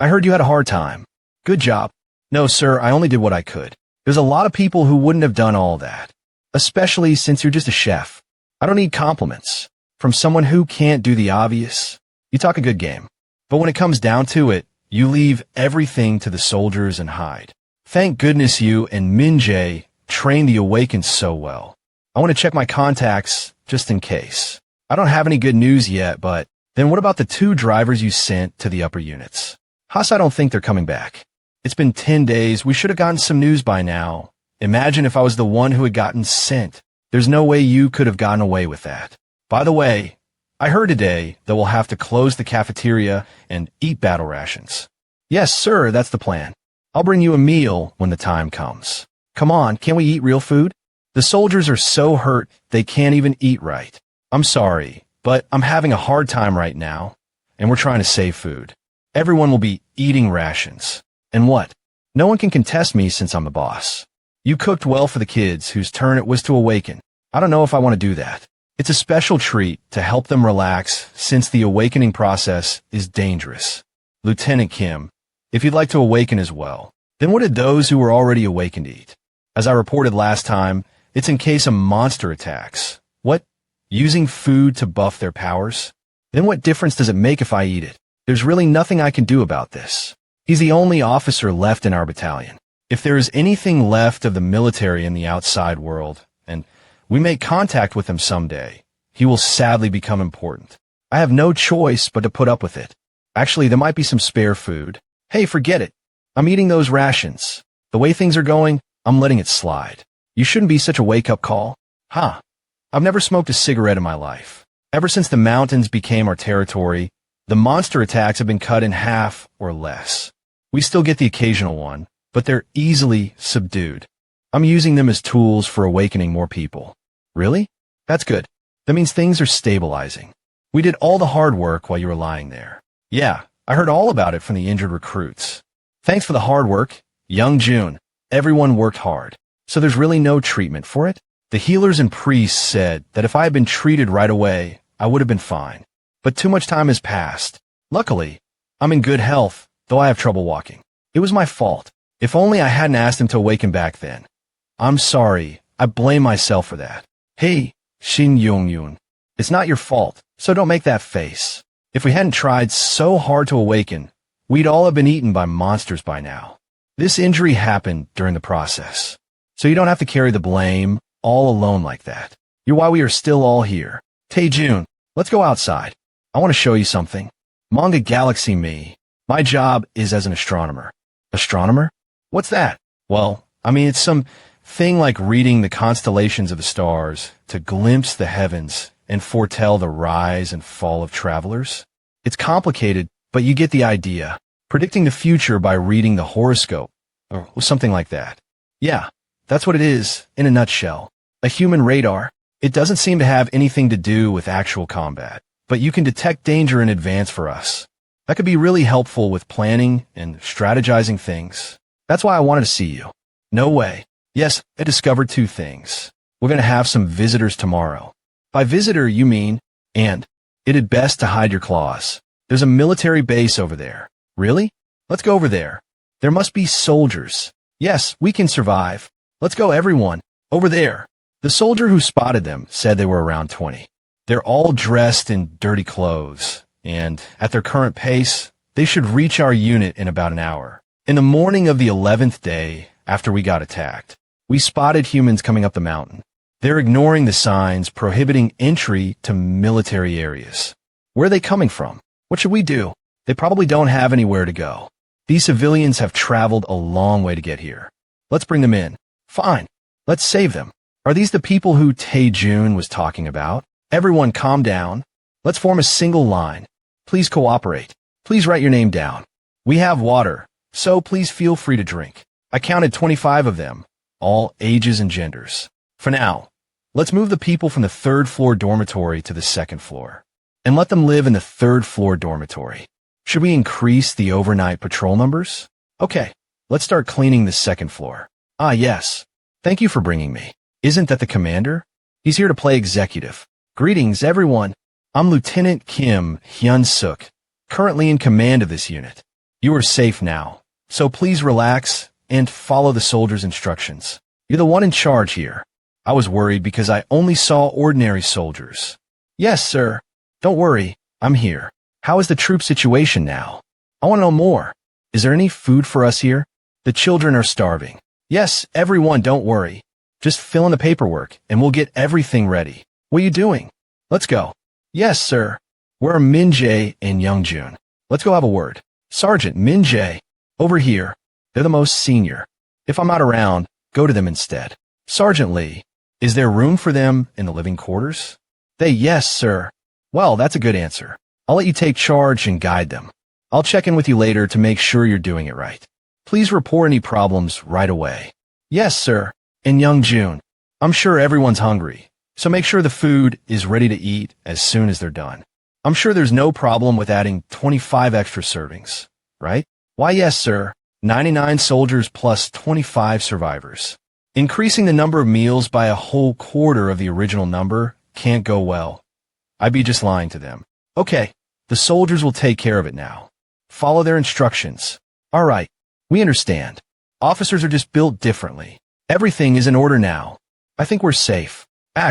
I heard you had a hard time. Good job. No, sir, I only did what I could. There's a lot of people who wouldn't have done all that. Especially since you're just a chef. I don't need compliments. From someone who can't do the obvious. You talk a good game. But when it comes down to it, you leave everything to the soldiers and hide. Thank goodness you and Min-jae trained the Awakens so well. I want to check my contacts, just in case. I don't have any good news yet, but then what about the 2 drivers you sent to the upper units? Haas, I don't think they're coming back. It's been 10 days. We should have gotten some news by now. Imagine if I was the one who had gotten sent. There's no way you could have gotten away with that. By the way, I heard today that we'll have to close the cafeteria and eat battle rations. Yes, sir, that's the plan. I'll bring you a meal when the time comes. Come on, can't we eat real food? The soldiers are so hurt they can't even eat right. I'm sorry, but I'm having a hard time right now, and we're trying to save food. Everyone will be eating rations. And what? No one can contest me since I'm the boss. You cooked well for the kids whose turn it was to awaken. I don't know if I want to do that. It's a special treat to help them relax since the awakening process is dangerous. Lieutenant Kim, if you'd like to awaken as well, then what did those who were already awakened eat? As I reported last time, it's in case a monster attacks. What? Using food to buff their powers? Then what difference does it make if I eat it? There's really nothing I can do about this. He's the only officer left in our battalion. If there is anything left of the military in the outside world, and we make contact with him someday, he will sadly become important. I have no choice but to put up with it. Actually, there might be some spare food. Hey, forget it. I'm eating those rations. The way things are going, I'm letting it slide. You shouldn't be such a wake-up call. Huh. I've never smoked a cigarette in my life. Ever since the mountains became our territory, the monster attacks have been cut in half or less. We still get the occasional one, but they're easily subdued. I'm using them as tools for awakening more people. Really? That's good. That means things are stabilizing. We did all the hard work while you were lying there. Yeah, I heard all about it from the injured recruits. Thanks for the hard work, Young June. Everyone worked hard. So there's really no treatment for it? The healers and priests said that if I had been treated right away, I would have been fine. But too much time has passed. Luckily, I'm in good health, though I have trouble walking. It was my fault. If only I hadn't asked him to awaken back then. I'm sorry. I blame myself for that. Hey, Shin Yong-yoon. It's not your fault, so don't make that face. If we hadn't tried so hard to awaken, we'd all have been eaten by monsters by now. This injury happened during the process. So you don't have to carry the blame all alone like that. You're why we are still all here. Tae-jun, let's go outside. I want to show you something. Manga Galaxy me. My job is as an astronomer. Astronomer? What's that? Well, I mean, it's some thing like reading the constellations of the stars to glimpse the heavens and foretell the rise and fall of travelers. It's complicated, but you get the idea. Predicting the future by reading the horoscope, or something like that. Yeah, that's what it is, in a nutshell. A human radar. It doesn't seem to have anything to do with actual combat, but you can detect danger in advance for us. That could be really helpful with planning and strategizing things. That's why I wanted to see you. No way. Yes, I discovered 2 things. We're going to have some visitors tomorrow. By visitor, you mean, and it'd best to hide your claws. There's a military base over there. Really? Let's go over there. There must be soldiers. Yes, we can survive. Let's go, everyone. Over there. The soldier who spotted them said they were around 20. They're all dressed in dirty clothes, and at their current pace, they should reach our unit in about an hour. In the morning of the 11th day after we got attacked, we spotted humans coming up the mountain. They're ignoring the signs prohibiting entry to military areas. Where are they coming from? What should we do? They probably don't have anywhere to go. These civilians have traveled a long way to get here. Let's bring them in. Fine. Let's save them. Are these the people who Tae-jun was talking about? Everyone calm down. Let's form a single line. Please cooperate. Please write your name down. We have water, so please feel free to drink. I counted 25 of them, all ages and genders. For now, let's move the people from the 3rd floor dormitory to the 2nd floor, and let them live in the 3rd floor dormitory. Should we increase the overnight patrol numbers? Okay, let's start cleaning the 2nd floor. Ah, yes. Thank you for bringing me. Isn't that the commander? He's here to play executive. Greetings, everyone. I'm Lieutenant Kim Hyun-suk, currently in command of this unit. You are safe now, so please relax and follow the soldier's instructions. You're the one in charge here. I was worried because I only saw ordinary soldiers. Yes, sir. Don't worry, I'm here. How is the troop situation now? I want to know more. Is there any food for us here? The children are starving. Yes, everyone, don't worry. Just fill in the paperwork, and we'll get everything ready. What are you doing? Let's go. Yes, sir. Where are Min Jae and Young Jun? Let's go have a word. Sergeant Min Jae, over here. They're the most senior. If I'm not around, go to them instead. Sergeant Lee, is there room for them in the living quarters? Yes, sir. Well, that's a good answer. I'll let you take charge and guide them. I'll check in with you later to make sure you're doing it right. Please report any problems right away. Yes, sir. And Young Jun, I'm sure everyone's hungry, so make sure the food is ready to eat as soon as they're done. I'm sure there's no problem with adding 25 extra servings, right? Why, yes, sir. 99 soldiers plus 25 survivors. Increasing the number of meals by a whole quarter of the original number can't go well. I'd be just lying to them. Okay, the soldiers will take care of it now. Follow their instructions. All right, we understand. Officers are just built differently. Everything is in order now. I think we're safe.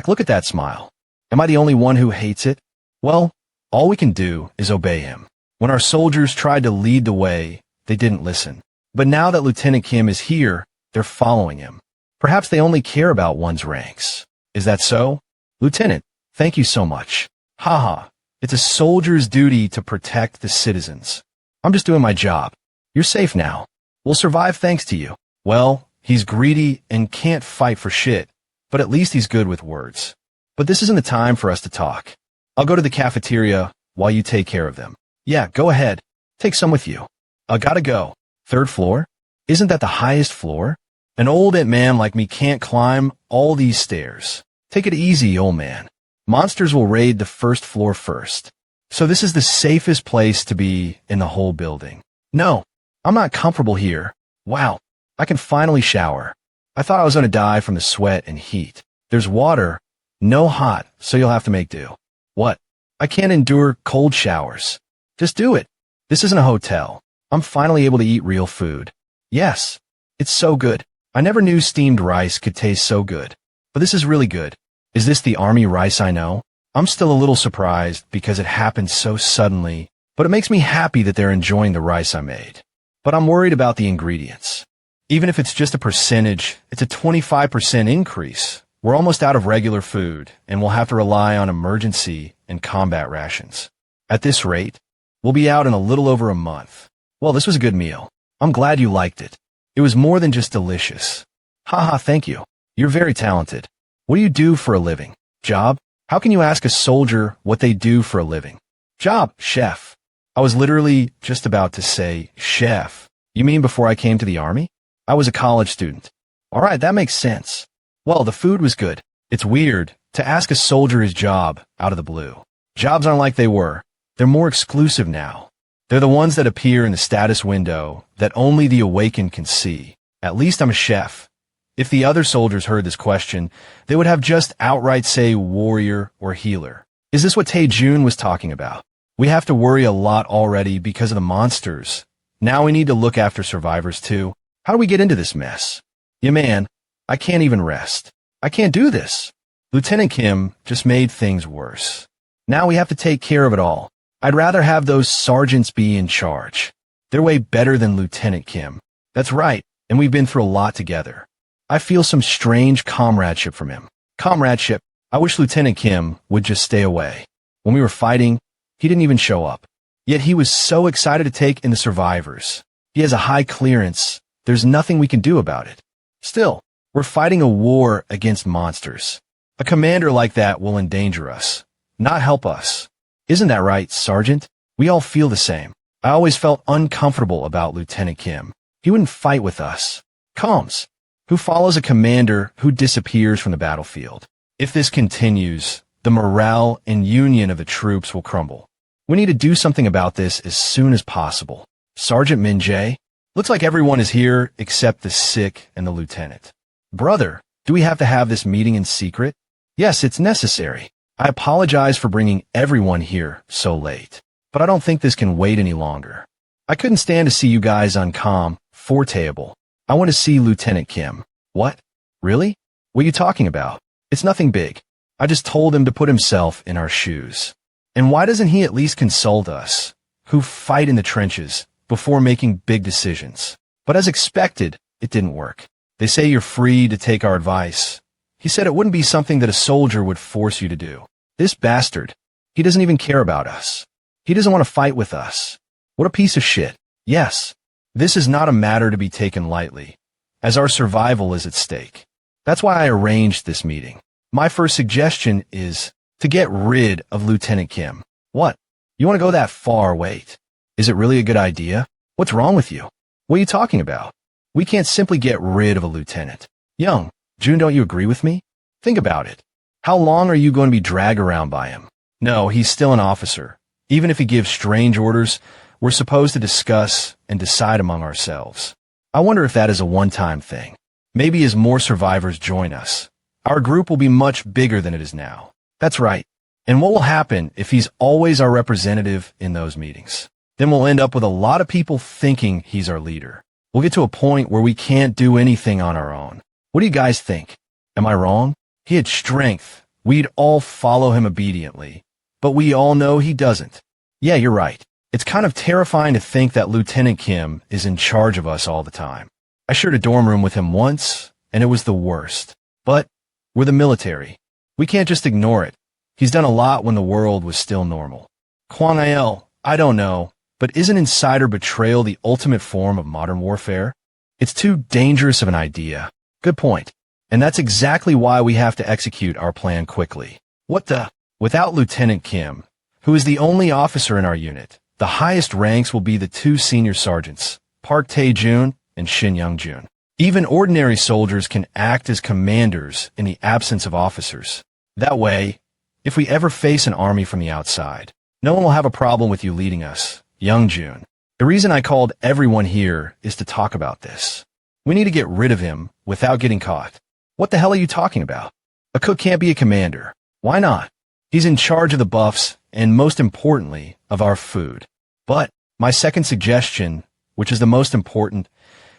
Look at that smile. Am I the only one who hates it? Well, all we can do is obey him. When our soldiers tried to lead the way, they didn't listen. But now that Lieutenant Kim is here, they're following him. Perhaps they only care about one's ranks. Is that so? Lieutenant, thank you so much. Haha, it's a soldier's duty to protect the citizens. I'm just doing my job. You're safe now. We'll survive thanks to you. Well, he's greedy and can't fight for shit, but at least he's good with words. But this isn't the time for us to talk. I'll go to the cafeteria while you take care of them. Yeah, go ahead. Take some with you. I gotta go. 3rd floor? Isn't that the highest floor? An old man like me can't climb all these stairs. Take it easy, old man. Monsters will raid the 1st floor first. So this is the safest place to be in the whole building. No, I'm not comfortable here. Wow, I can finally shower. I thought I was going to die from the sweat and heat. There's water, no hot, so you'll have to make do. What? I can't endure cold showers. Just do it. This isn't a hotel. I'm finally able to eat real food. Yes, it's so good. I never knew steamed rice could taste so good. But this is really good. Is this the army rice I know? I'm still a little surprised because it happened so suddenly, but it makes me happy that they're enjoying the rice I made. But I'm worried about the ingredients. Even if it's just a percentage, it's a 25% increase. We're almost out of regular food, and we'll have to rely on emergency and combat rations. At this rate, we'll be out in a little over a month. Well, this was a good meal. I'm glad you liked it. It was more than just delicious. Haha, thank you. You're very talented. What do you do for a living? Job? How can you ask a soldier what they do for a living? Job, chef. I was literally just about to say chef. You mean before I came to the army? I was a college student. All right, that makes sense. Well, the food was good. It's weird to ask a soldier his job out of the blue. Jobs aren't like they were. They're more exclusive now. They're the ones that appear in the status window that only the awakened can see. At least I'm a chef. If the other soldiers heard this question, they would have just outright say warrior or healer. Is this what Tae-jun was talking about? We have to worry a lot already because of the monsters. Now we need to look after survivors too. How do we get into this mess? Yeah, man, I can't even rest. I can't do this. Lieutenant Kim just made things worse. Now we have to take care of it all. I'd rather have those sergeants be in charge. They're way better than Lieutenant Kim. That's right, and we've been through a lot together. I feel some strange comradeship from him. Comradeship. I wish Lieutenant Kim would just stay away. When we were fighting, he didn't even show up. Yet he was so excited to take in the survivors. He has a high clearance. There's nothing we can do about it. Still, we're fighting a war against monsters. A commander like that will endanger us, not help us. Isn't that right, Sergeant? We all feel the same. I always felt uncomfortable about Lieutenant Kim. He wouldn't fight with us. Combs, who follows a commander who disappears from the battlefield. If this continues, the morale and union of the troops will crumble. We need to do something about this as soon as possible. Sergeant Min Jae, looks like everyone is here except the sick and the lieutenant. Brother, do we have to have this meeting in secret? Yes, it's necessary. I apologize for bringing everyone here so late, but I don't think this can wait any longer. I couldn't stand to see you guys on comm, foretable. I want to see Lieutenant Kim. What? Really? What are you talking about? It's nothing big. I just told him to put himself in our shoes. And why doesn't he at least consult us, who fight in the trenches, before making big decisions? But as expected, it didn't work. They say you're free to take our advice. He said it wouldn't be something that a soldier would force you to do. This bastard, he doesn't even care about us. He doesn't want to fight with us. What a piece of shit. Yes, this is not a matter to be taken lightly, as our survival is at stake. That's why I arranged this meeting. My first suggestion is to get rid of Lieutenant Kim. What? You want to go that far? Wait. Is it really a good idea? What's wrong with you? What are you talking about? We can't simply get rid of a lieutenant. Young June, don't you agree with me? Think about it. How long are you going to be dragged around by him? No, he's still an officer. Even if he gives strange orders, we're supposed to discuss and decide among ourselves. I wonder if that is a one-time thing. Maybe as more survivors join us, our group will be much bigger than it is now. That's right. And what will happen if he's always our representative in those meetings? Then we'll end up with a lot of people thinking he's our leader. We'll get to a point where we can't do anything on our own. What do you guys think? Am I wrong? He had strength. We'd all follow him obediently. But we all know he doesn't. Yeah, you're right. It's kind of terrifying to think that Lieutenant Kim is in charge of us all the time. I shared a dorm room with him once, and it was the worst. But we're the military. We can't just ignore it. He's done a lot when the world was still normal. Kwang Il, I don't know, but isn't insider betrayal the ultimate form of modern warfare? It's too dangerous of an idea. Good point. And that's exactly why we have to execute our plan quickly. What the? Without Lieutenant Kim, who is the only officer in our unit, the highest ranks will be the two senior sergeants, Park Tae-jun and Shin Young-jun. Even ordinary soldiers can act as commanders in the absence of officers. That way, if we ever face an army from the outside, no one will have a problem with you leading us, Young-jun. The reason I called everyone here is to talk about this. We need to get rid of him without getting caught. What the hell are you talking about? A cook can't be a commander. Why not? He's in charge of the buffs and, most importantly, of our food. But my second suggestion, which is the most important,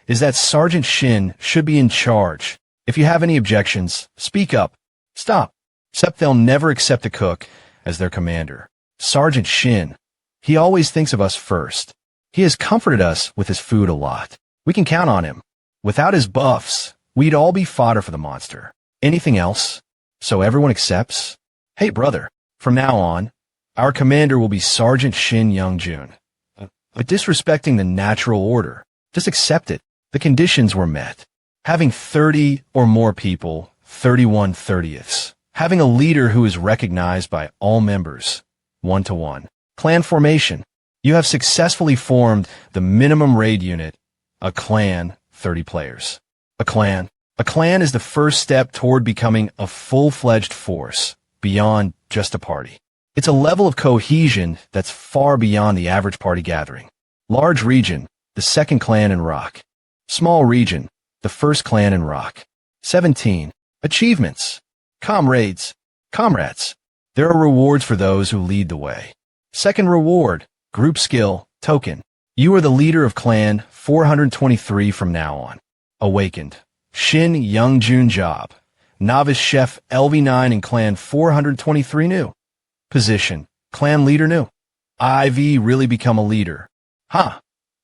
is that Sergeant Shin should be in charge. If you have any objections, speak up. Stop. Except they'll never accept a cook as their commander. Sergeant Shin, he always thinks of us first. He has comforted us with his food a lot. We can count on him. Without his buffs, we'd all be fodder for the monster. Anything else? So everyone accepts? Hey, brother, from now on, our commander will be Sergeant Shin Young-jun. But disrespecting the natural order. Just accept it. The conditions were met. Having 30 or more people, 31/30ths. Having a leader who is recognized by all members, 1-to-1. Clan formation. You have successfully formed the minimum raid unit, a clan, 30 players. A clan. A clan is the first step toward becoming a full-fledged force, beyond just a party. It's a level of cohesion that's far beyond the average party gathering. Large region, the second clan in Rock. Small region, the first clan in Rock. 17. Achievements. Comrades. Comrades. There are rewards for those who lead the way. Second reward, group skill, token. You are the leader of clan 423 from now on. Awakened. Shin Young-jun job. Novice chef LV9 in clan 423 new. Position. Clan leader new. IV really become a leader. Huh.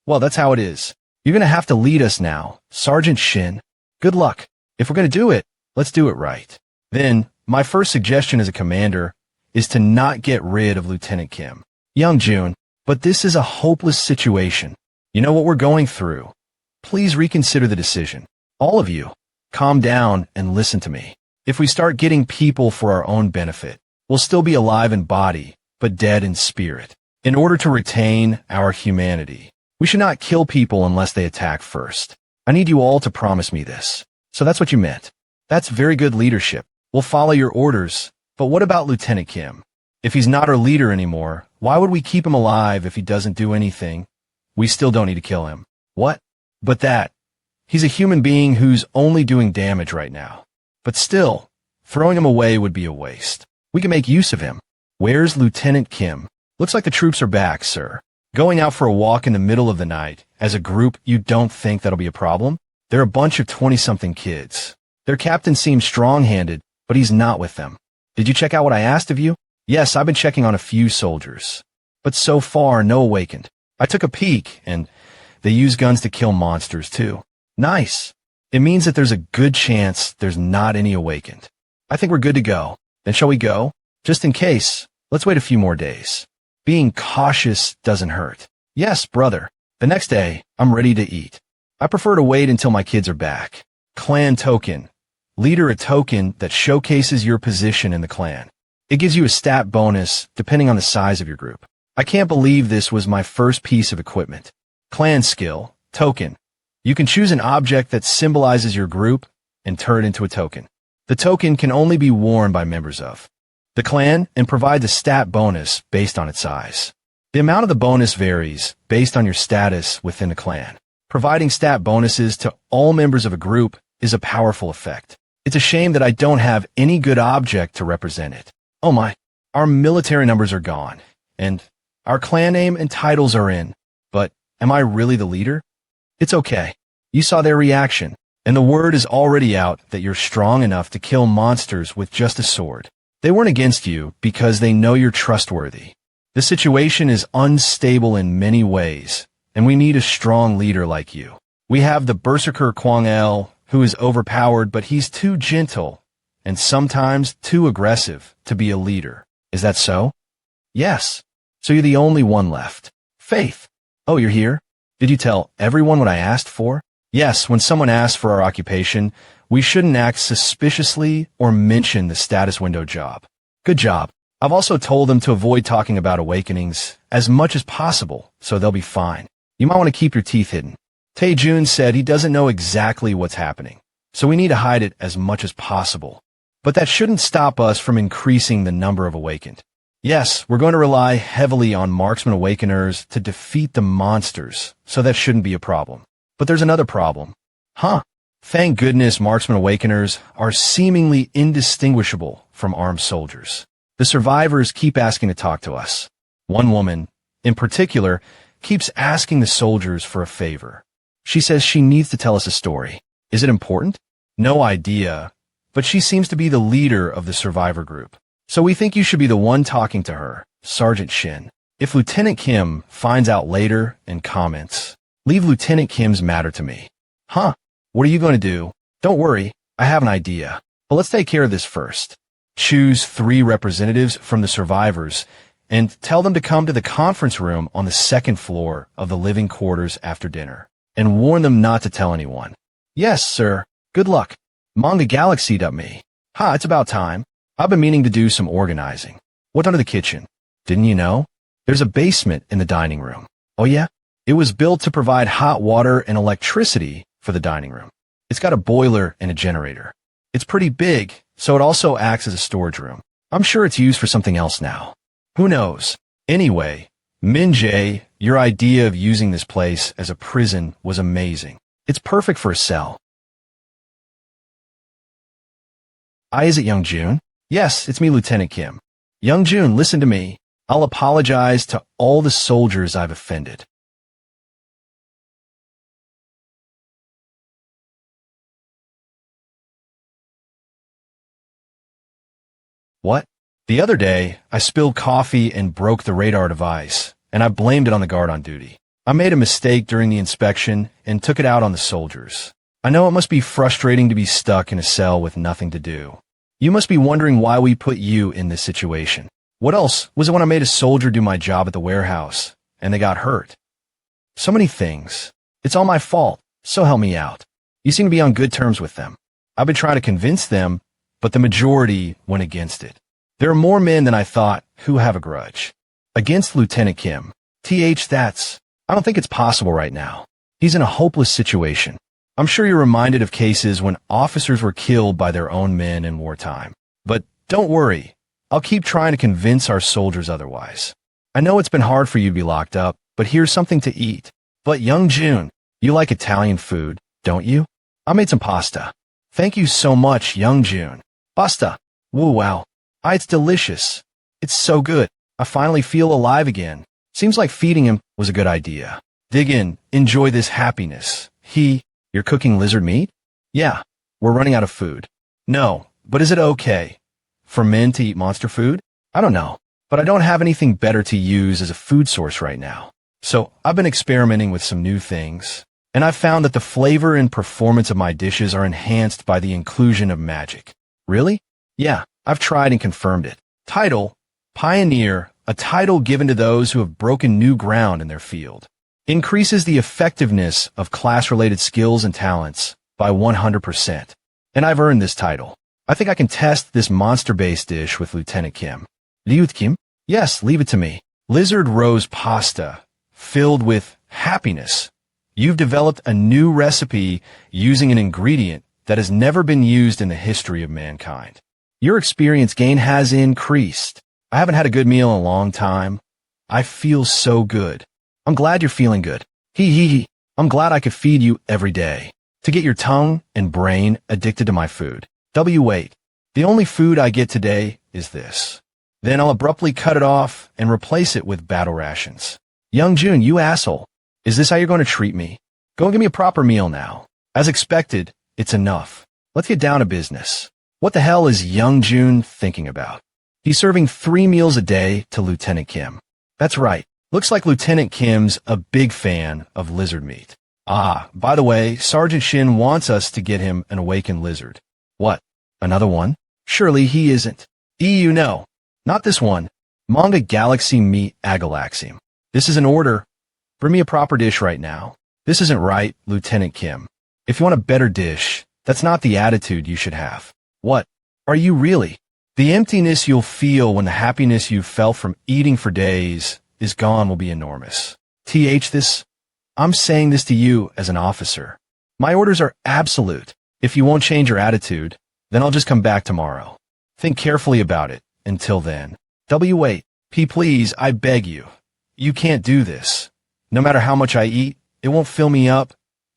Well, that's how it is. You're going to have to lead us now, Sergeant Shin. Good luck. If we're going to do it, let's do it right. Then, my first suggestion as a commander is to not get rid of Lieutenant Kim. Young-jun, but this is a hopeless situation. You know what we're going through. Please reconsider the decision. All of you, calm down and listen to me. If we start getting people for our own benefit, we'll still be alive in body, but dead in spirit. In order to retain our humanity, we should not kill people unless they attack first. I need you all to promise me this. So that's what you meant. That's very good leadership. We'll follow your orders. But what about Lieutenant Kim? If he's not our leader anymore, why would we keep him alive if he doesn't do anything? We still don't need to kill him. What? But that. He's a human being who's only doing damage right now. But still, throwing him away would be a waste. We can make use of him. Where's Lieutenant Kim? Looks like the troops are back, sir. Going out for a walk in the middle of the night, as a group, you don't think that'll be a problem? They're a bunch of 20-something kids. Their captain seems strong-handed, but he's not with them. Did you check out what I asked of you? Yes, I've been checking on a few soldiers. But so far, no awakened. I took a peek, and they use guns to kill monsters, too. Nice. It means that there's a good chance there's not any awakened. I think we're good to go. Then shall we go? Just in case, let's wait a few more days. Being cautious doesn't hurt. Yes, brother. The next day, I'm ready to eat. I prefer to wait until my kids are back. Clan token. Leader a token that showcases your position in the clan. It gives you a stat bonus depending on the size of your group. I can't believe this was my first piece of equipment. Clan skill. Token. You can choose an object that symbolizes your group and turn it into a token. The token can only be worn by members of the clan and provides a stat bonus based on its size. The amount of the bonus varies based on your status within the clan. Providing stat bonuses to all members of a group is a powerful effect. It's a shame that I don't have any good object to represent it. Oh my, our military numbers are gone, and our clan name and titles are in, but am I really the leader? It's okay. You saw their reaction, and the word is already out that you're strong enough to kill monsters with just a sword. They weren't against you because they know you're trustworthy. The situation is unstable in many ways, and we need a strong leader like you. We have the Berserker Kwang El, who is overpowered, but he's too gentle and sometimes too aggressive to be a leader. Is that so? Yes. So you're the only one left. Faith. Oh, you're here? Did you tell everyone what I asked for? Yes, when someone asks for our occupation, we shouldn't act suspiciously or mention the status window job. Good job. I've also told them to avoid talking about awakenings as much as possible, so they'll be fine. You might want to keep your teeth hidden. Tae-jun said he doesn't know exactly what's happening, so we need to hide it as much as possible. But that shouldn't stop us from increasing the number of awakened. Yes, we're going to rely heavily on marksman awakeners to defeat the monsters, so that shouldn't be a problem. But there's another problem. Huh. Thank goodness marksman awakeners are seemingly indistinguishable from armed soldiers. The survivors keep asking to talk to us. One woman, in particular, keeps asking the soldiers for a favor. She says she needs to tell us a story. Is it important? No idea, but she seems to be the leader of the survivor group. So we think you should be the one talking to her, Sergeant Shin. If Lieutenant Kim finds out later and comments, leave Lieutenant Kim's matter to me. Huh? What are you going to do? Don't worry, I have an idea. But let's take care of this first. Choose 3 representatives from the survivors and tell them to come to the conference room on the 2nd floor of the living quarters after dinner, and warn them not to tell anyone. Yes, sir. Good luck. Manga Galaxied up me. Ha, it's about time. I've been meaning to do some organizing. What's under the kitchen? Didn't you know? There's a basement in the dining room. Oh yeah? It was built to provide hot water and electricity for the dining room. It's got a boiler and a generator. It's pretty big, so it also acts as a storage room. I'm sure it's used for something else now. Who knows? Anyway, Min-jae, your idea of using this place as a prison was amazing. It's perfect for a cell. Is it Young-jun? Yes, it's me, Lieutenant Kim. Young-jun, listen to me. I'll apologize to all the soldiers I've offended. What? The other day, I spilled coffee and broke the radar device, and I blamed it on the guard on duty. I made a mistake during the inspection and took it out on the soldiers. I know it must be frustrating to be stuck in a cell with nothing to do. You must be wondering why we put you in this situation. What else was it when I made a soldier do my job at the warehouse, and they got hurt? So many things. It's all my fault, so help me out. You seem to be on good terms with them. I've been trying to convince them, but the majority went against it. There are more men than I thought who have a grudge. Against Lieutenant Kim. I don't think it's possible right now. He's in a hopeless situation. I'm sure you're reminded of cases when officers were killed by their own men in wartime. But don't worry. I'll keep trying to convince our soldiers otherwise. I know it's been hard for you to be locked up, but here's something to eat. But Young-jun, you like Italian food, don't you? I made some pasta. Thank you so much, Young-jun. Pasta. Woo, wow. It's delicious. It's so good. I finally feel alive again. Seems like feeding him was a good idea. Dig in, enjoy this happiness. You're cooking lizard meat? Yeah, we're running out of food. No, but is it okay for men to eat monster food? I don't know, but I don't have anything better to use as a food source right now. So I've been experimenting with some new things, and I've found that the flavor and performance of my dishes are enhanced by the inclusion of magic. Really? Yeah, I've tried and confirmed it. Title: Pioneer, a title given to those who have broken new ground in their field. Increases the effectiveness of class-related skills and talents by 100%. And I've earned this title. I think I can test this monster-based dish with Lieutenant Kim. Lieutenant Kim? Yes, leave it to me. Lizard rose pasta, filled with happiness. You've developed a new recipe using an ingredient that has never been used in the history of mankind. Your experience gain has increased. I haven't had a good meal in a long time. I feel so good. I'm glad you're feeling good. I'm glad I could feed you every day. To get your tongue and brain addicted to my food. Wait. The only food I get today is this. Then I'll abruptly cut it off and replace it with battle rations. Young Jun, you asshole. Is this how you're going to treat me? Go and give me a proper meal now. As expected, it's enough. Let's get down to business. What the hell is Young Jun thinking about? He's serving 3 meals a day to Lieutenant Kim. That's right. Looks like Lieutenant Kim's a big fan of lizard meat. By the way, Sergeant Shin wants us to get him an awakened lizard. What? Another one? Surely he isn't. No. Not this one. Manga Galaxy Meat Agalaxim. This is an order. Bring me a proper dish right now. This isn't right, Lieutenant Kim. If you want a better dish, that's not the attitude you should have. What? Are you really? The emptiness you'll feel when the happiness you've felt from eating for days is gone will be enormous. I'm saying this to you as an officer. My orders are absolute. If you won't change your attitude, then I'll just come back tomorrow. Think carefully about it. Until then. Wait. Please, I beg you. You can't do this. No matter how much I eat, it won't fill me up.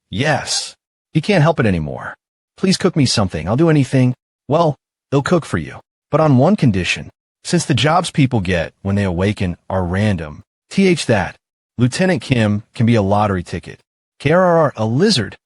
Yes. You can't help it anymore. Please cook me something. I'll do anything. Well, they'll cook for you. But on one condition. Since the jobs people get when they awaken are random. That. Lieutenant Kim can be a lottery ticket. KRR, a lizard.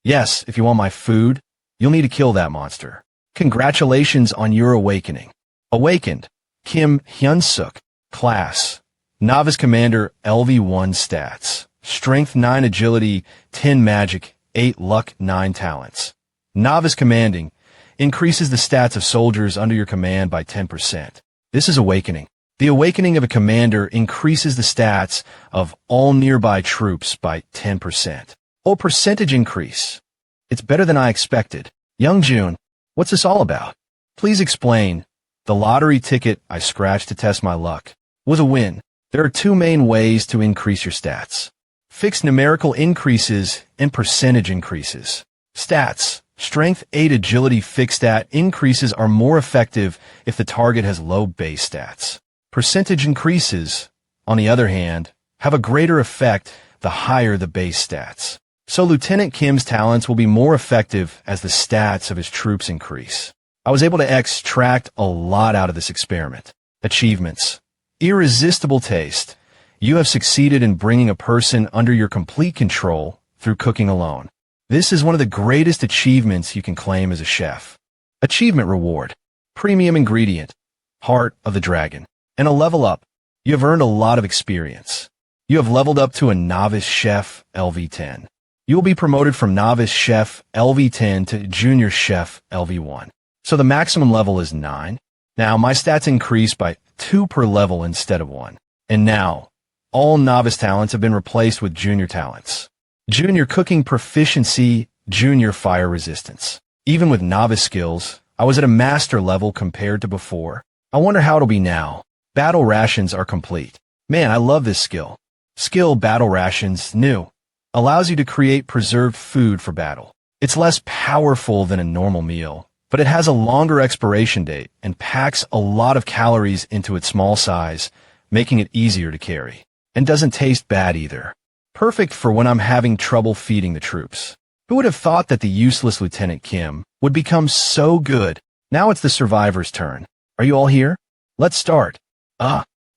Yes, if you want my food, you'll need to kill that monster. Congratulations on your awakening. Awakened. Kim Hyun-suk. Class. Novice Commander LV1 stats. Strength 9 Agility 10 Magic 8 Luck 9 Talents. Novice Commanding. Increases the stats of soldiers under your command by 10%. This is awakening. The awakening of a commander increases the stats of all nearby troops by 10%. Oh, percentage increase. It's better than I expected. Young Jun, what's this all about? Please explain. The lottery ticket I scratched to test my luck was a win. There are 2 main ways to increase your stats. Fixed numerical increases and percentage increases. Stats. Strength 8 Agility fixed stat increases are more effective if the target has low base stats. Percentage increases, on the other hand, have a greater effect the higher the base stats. So Lieutenant Kim's talents will be more effective as the stats of his troops increase. I was able to extract a lot out of this experiment. Achievements. Irresistible taste. You have succeeded in bringing a person under your complete control through cooking alone. This is one of the greatest achievements you can claim as a chef. Achievement reward. Premium ingredient. Heart of the Dragon. And a level up. You have earned a lot of experience. You have leveled up to a novice chef LV10. You will be promoted from novice chef LV10 to junior chef LV1. So the maximum level is 9. Now my stats increase by 2 per level instead of 1. And now, all novice talents have been replaced with junior talents. Junior cooking proficiency, junior fire resistance. Even with novice skills, I was at a master level compared to before. I wonder how it'll be now. Battle rations are complete. Man, I love this skill. Skill battle rations, new. Allows you to create preserved food for battle. It's less powerful than a normal meal, but it has a longer expiration date and packs a lot of calories into its small size, making it easier to carry. And doesn't taste bad either. Perfect for when I'm having trouble feeding the troops. Who would have thought that the useless Lieutenant Kim would become so good? Now it's the survivor's turn. Are you all here? Let's start.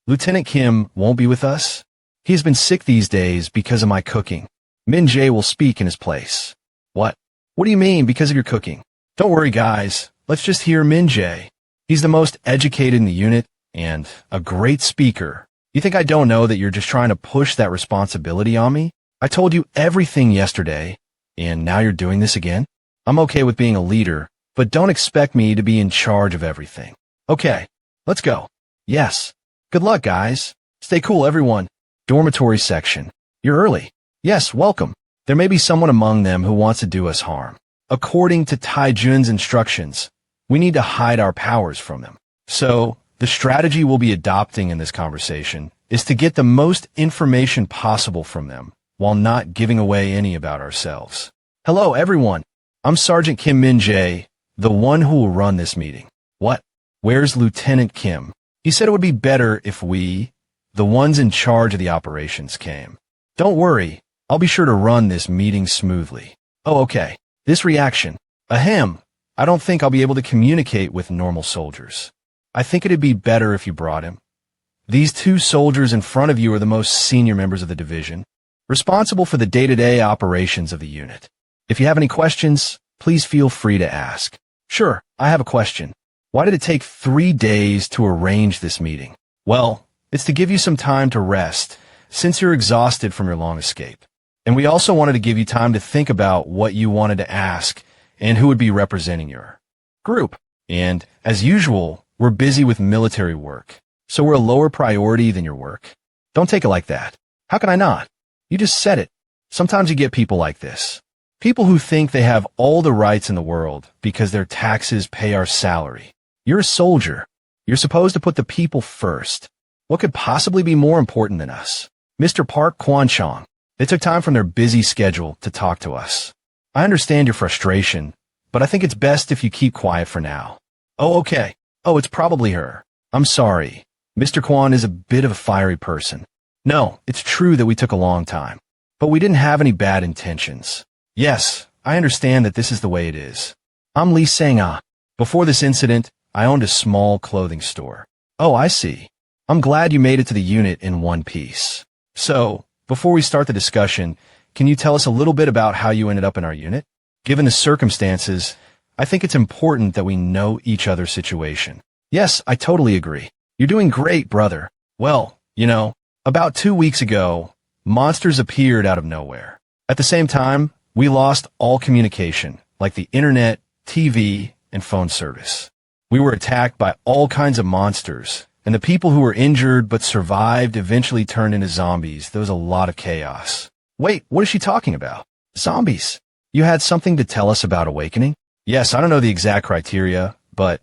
Lieutenant Kim won't be with us? He has been sick these days because of my cooking. Min Jae will speak in his place. What? What do you mean because of your cooking? Don't worry, guys. Let's just hear Min Jae. He's the most educated in the unit and a great speaker. You think I don't know that you're just trying to push that responsibility on me? I told you everything yesterday, and now you're doing this again? I'm okay with being a leader, but don't expect me to be in charge of everything. Okay, let's go. Yes. Good luck, guys. Stay cool, everyone. Dormitory section. You're early. Yes, welcome. There may be someone among them who wants to do us harm. According to Taijun's instructions, we need to hide our powers from them. So, the strategy we'll be adopting in this conversation is to get the most information possible from them while not giving away any about ourselves. Hello, everyone. I'm Sergeant Kim Min Jae, the one who will run this meeting. What? Where's Lieutenant Kim? He said it would be better if we, the ones in charge of the operations, came. Don't worry, I'll be sure to run this meeting smoothly. Oh, okay. This reaction. Ahem. I don't think I'll be able to communicate with normal soldiers. I think it'd be better if you brought him. These two soldiers in front of you are the most senior members of the division, responsible for the day-to-day operations of the unit. If you have any questions, please feel free to ask. Sure, I have a question. Why did it take 3 days to arrange this meeting? Well, it's to give you some time to rest, since you're exhausted from your long escape. And we also wanted to give you time to think about what you wanted to ask and who would be representing your group. And, as usual, we're busy with military work, so we're a lower priority than your work. Don't take it like that. How can I not? You just said it. Sometimes you get people like this. People who think they have all the rights in the world because their taxes pay our salary. You're a soldier. You're supposed to put the people first. What could possibly be more important than us? Mr. Park Kwanchong. They took time from their busy schedule to talk to us. I understand your frustration, but I think it's best if you keep quiet for now. Oh, okay. Oh, it's probably her. I'm sorry. Mr. Kwan is a bit of a fiery person. No, it's true that we took a long time, but we didn't have any bad intentions. Yes, I understand that this is the way it is. I'm Lee Sang-ah. Before this incident, I owned a small clothing store. Oh, I see. I'm glad you made it to the unit in one piece. So, before we start the discussion, can you tell us a little bit about how you ended up in our unit? Given the circumstances, I think it's important that we know each other's situation. Yes, I totally agree. You're doing great, brother. Well, about 2 weeks ago, monsters appeared out of nowhere. At the same time, we lost all communication, like the internet, TV, and phone service. We were attacked by all kinds of monsters, and the people who were injured but survived eventually turned into zombies. There was a lot of chaos. Wait, what is she talking about? Zombies. You had something to tell us about awakening? Yes, I don't know the exact criteria, but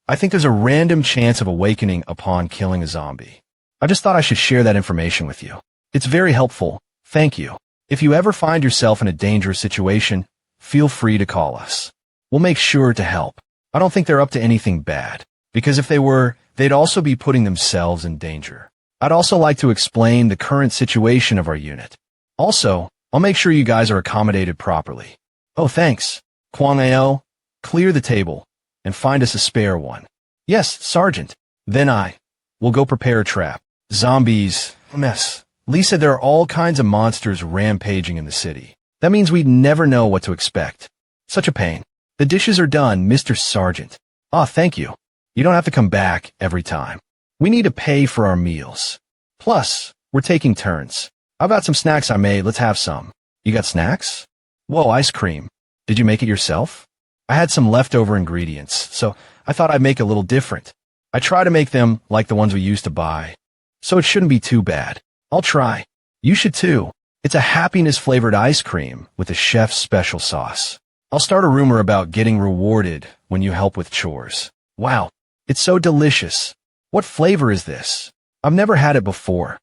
I think there's a random chance of awakening upon killing a zombie. I just thought I should share that information with you. It's very helpful. Thank you. If you ever find yourself in a dangerous situation, feel free to call us. We'll make sure to help. I don't think they're up to anything bad, because if they were, they'd also be putting themselves in danger. I'd also like to explain the current situation of our unit. Also, I'll make sure you guys are accommodated properly. Oh, thanks. Kwang Ao, clear the table, and find us a spare one. Yes, Sergeant. Then we'll go prepare a trap. Zombies. Mess. Lee said there are all kinds of monsters rampaging in the city. That means we'd never know what to expect. Such a pain. The dishes are done, Mr. Sergeant. Ah, thank you. You don't have to come back every time. We need to pay for our meals. Plus, we're taking turns. I've got some snacks I made. Let's have some. You got snacks? Whoa, ice cream. Did you make it yourself? I had some leftover ingredients, so I thought I'd make it a little different. I try to make them like the ones we used to buy, so it shouldn't be too bad. I'll try. You should too. It's a happiness-flavored ice cream with a chef's special sauce. I'll start a rumor about getting rewarded when you help with chores. Wow, it's so delicious. What flavor is this? I've never had it before.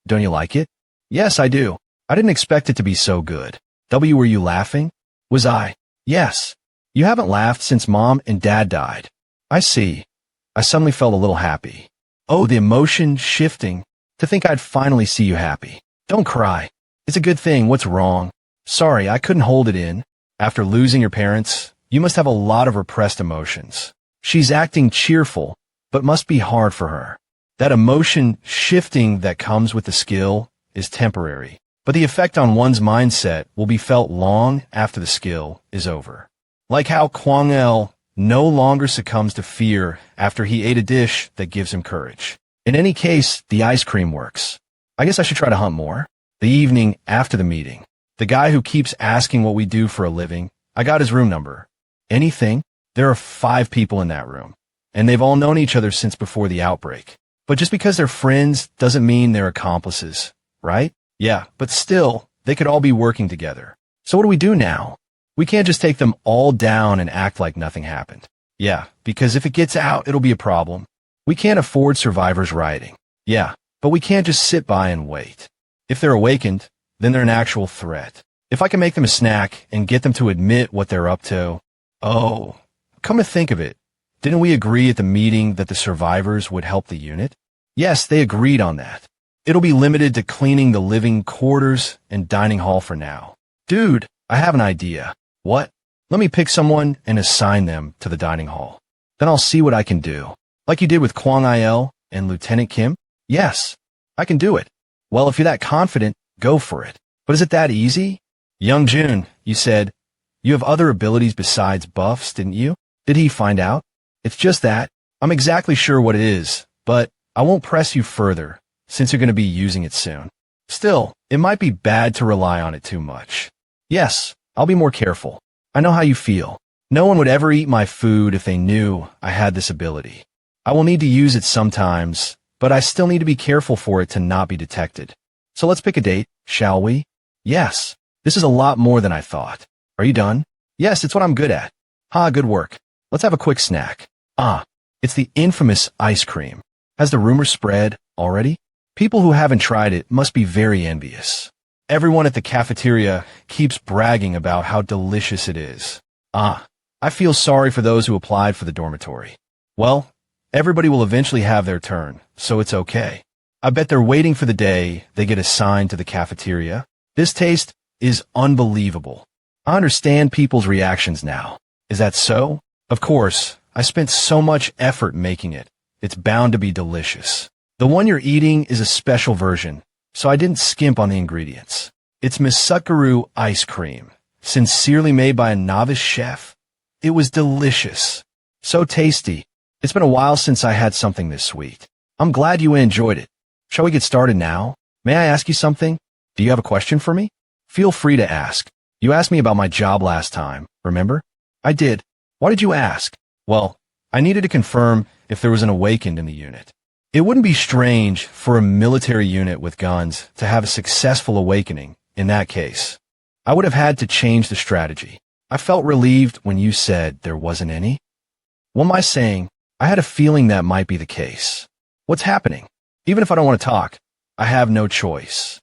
Don't you like it? Yes, I do. I didn't expect it to be so good. Were you laughing? Was I? Yes. You haven't laughed since Mom and Dad died. I see. I suddenly felt a little happy. Oh, the emotion shifting. To think I'd finally see you happy. Don't cry. It's a good thing. What's wrong? Sorry, I couldn't hold it in. After losing your parents, you must have a lot of repressed emotions. She's acting cheerful, but must be hard for her. That emotion shifting that comes with the skill is temporary, but the effect on one's mindset will be felt long after the skill is over. Like how Kwang-el no longer succumbs to fear after he ate a dish that gives him courage. In any case, the ice cream works. I guess I should try to hunt more. The evening after the meeting, the guy who keeps asking what we do for a living, I got his room number. Anything? There are 5 people in that room, and they've all known each other since before the outbreak. But just because they're friends doesn't mean they're accomplices, right? Yeah, but still, they could all be working together. So what do we do now? We can't just take them all down and act like nothing happened. Yeah, because if it gets out, it'll be a problem. We can't afford survivors rioting. Yeah, but we can't just sit by and wait. If they're awakened, then they're an actual threat. If I can make them a snack and get them to admit what they're up to. Oh, come to think of it, didn't we agree at the meeting that the survivors would help the unit? Yes, they agreed on that. It'll be limited to cleaning the living quarters and dining hall for now. Dude, I have an idea. What? Let me pick someone and assign them to the dining hall. Then I'll see what I can do. Like you did with Kwang-il and Lieutenant Kim? Yes, I can do it. Well, if you're that confident, go for it. But is it that easy? Young Jun, you said, you have other abilities besides buffs, didn't you? Did he find out? It's just that. I'm exactly sure what it is, but I won't press you further, since you're going to be using it soon. Still, it might be bad to rely on it too much. Yes, I'll be more careful. I know how you feel. No one would ever eat my food if they knew I had this ability. I will need to use it sometimes, but I still need to be careful for it to not be detected. So let's pick a date, shall we? Yes. This is a lot more than I thought. Are you done? Yes, it's what I'm good at. Good work. Let's have a quick snack. It's the infamous ice cream. Has the rumor spread already? People who haven't tried it must be very envious. Everyone at the cafeteria keeps bragging about how delicious it is. I feel sorry for those who applied for the dormitory. Well, everybody will eventually have their turn, so it's okay. I bet they're waiting for the day they get assigned to the cafeteria. This taste is unbelievable. I understand people's reactions now. Is that so? Of course, I spent so much effort making it. It's bound to be delicious. The one you're eating is a special version, so I didn't skimp on the ingredients. It's Misutgaru ice cream, sincerely made by a novice chef. It was delicious. So tasty. It's been a while since I had something this sweet. I'm glad you enjoyed it. Shall we get started now? May I ask you something? Do you have a question for me? Feel free to ask. You asked me about my job last time, remember? I did. Why did you ask? Well, I needed to confirm if there was an awakened in the unit. It wouldn't be strange for a military unit with guns to have a successful awakening in that case. I would have had to change the strategy. I felt relieved when you said there wasn't any. What am I saying? I had a feeling that might be the case. What's happening? Even if I don't want to talk, I have no choice.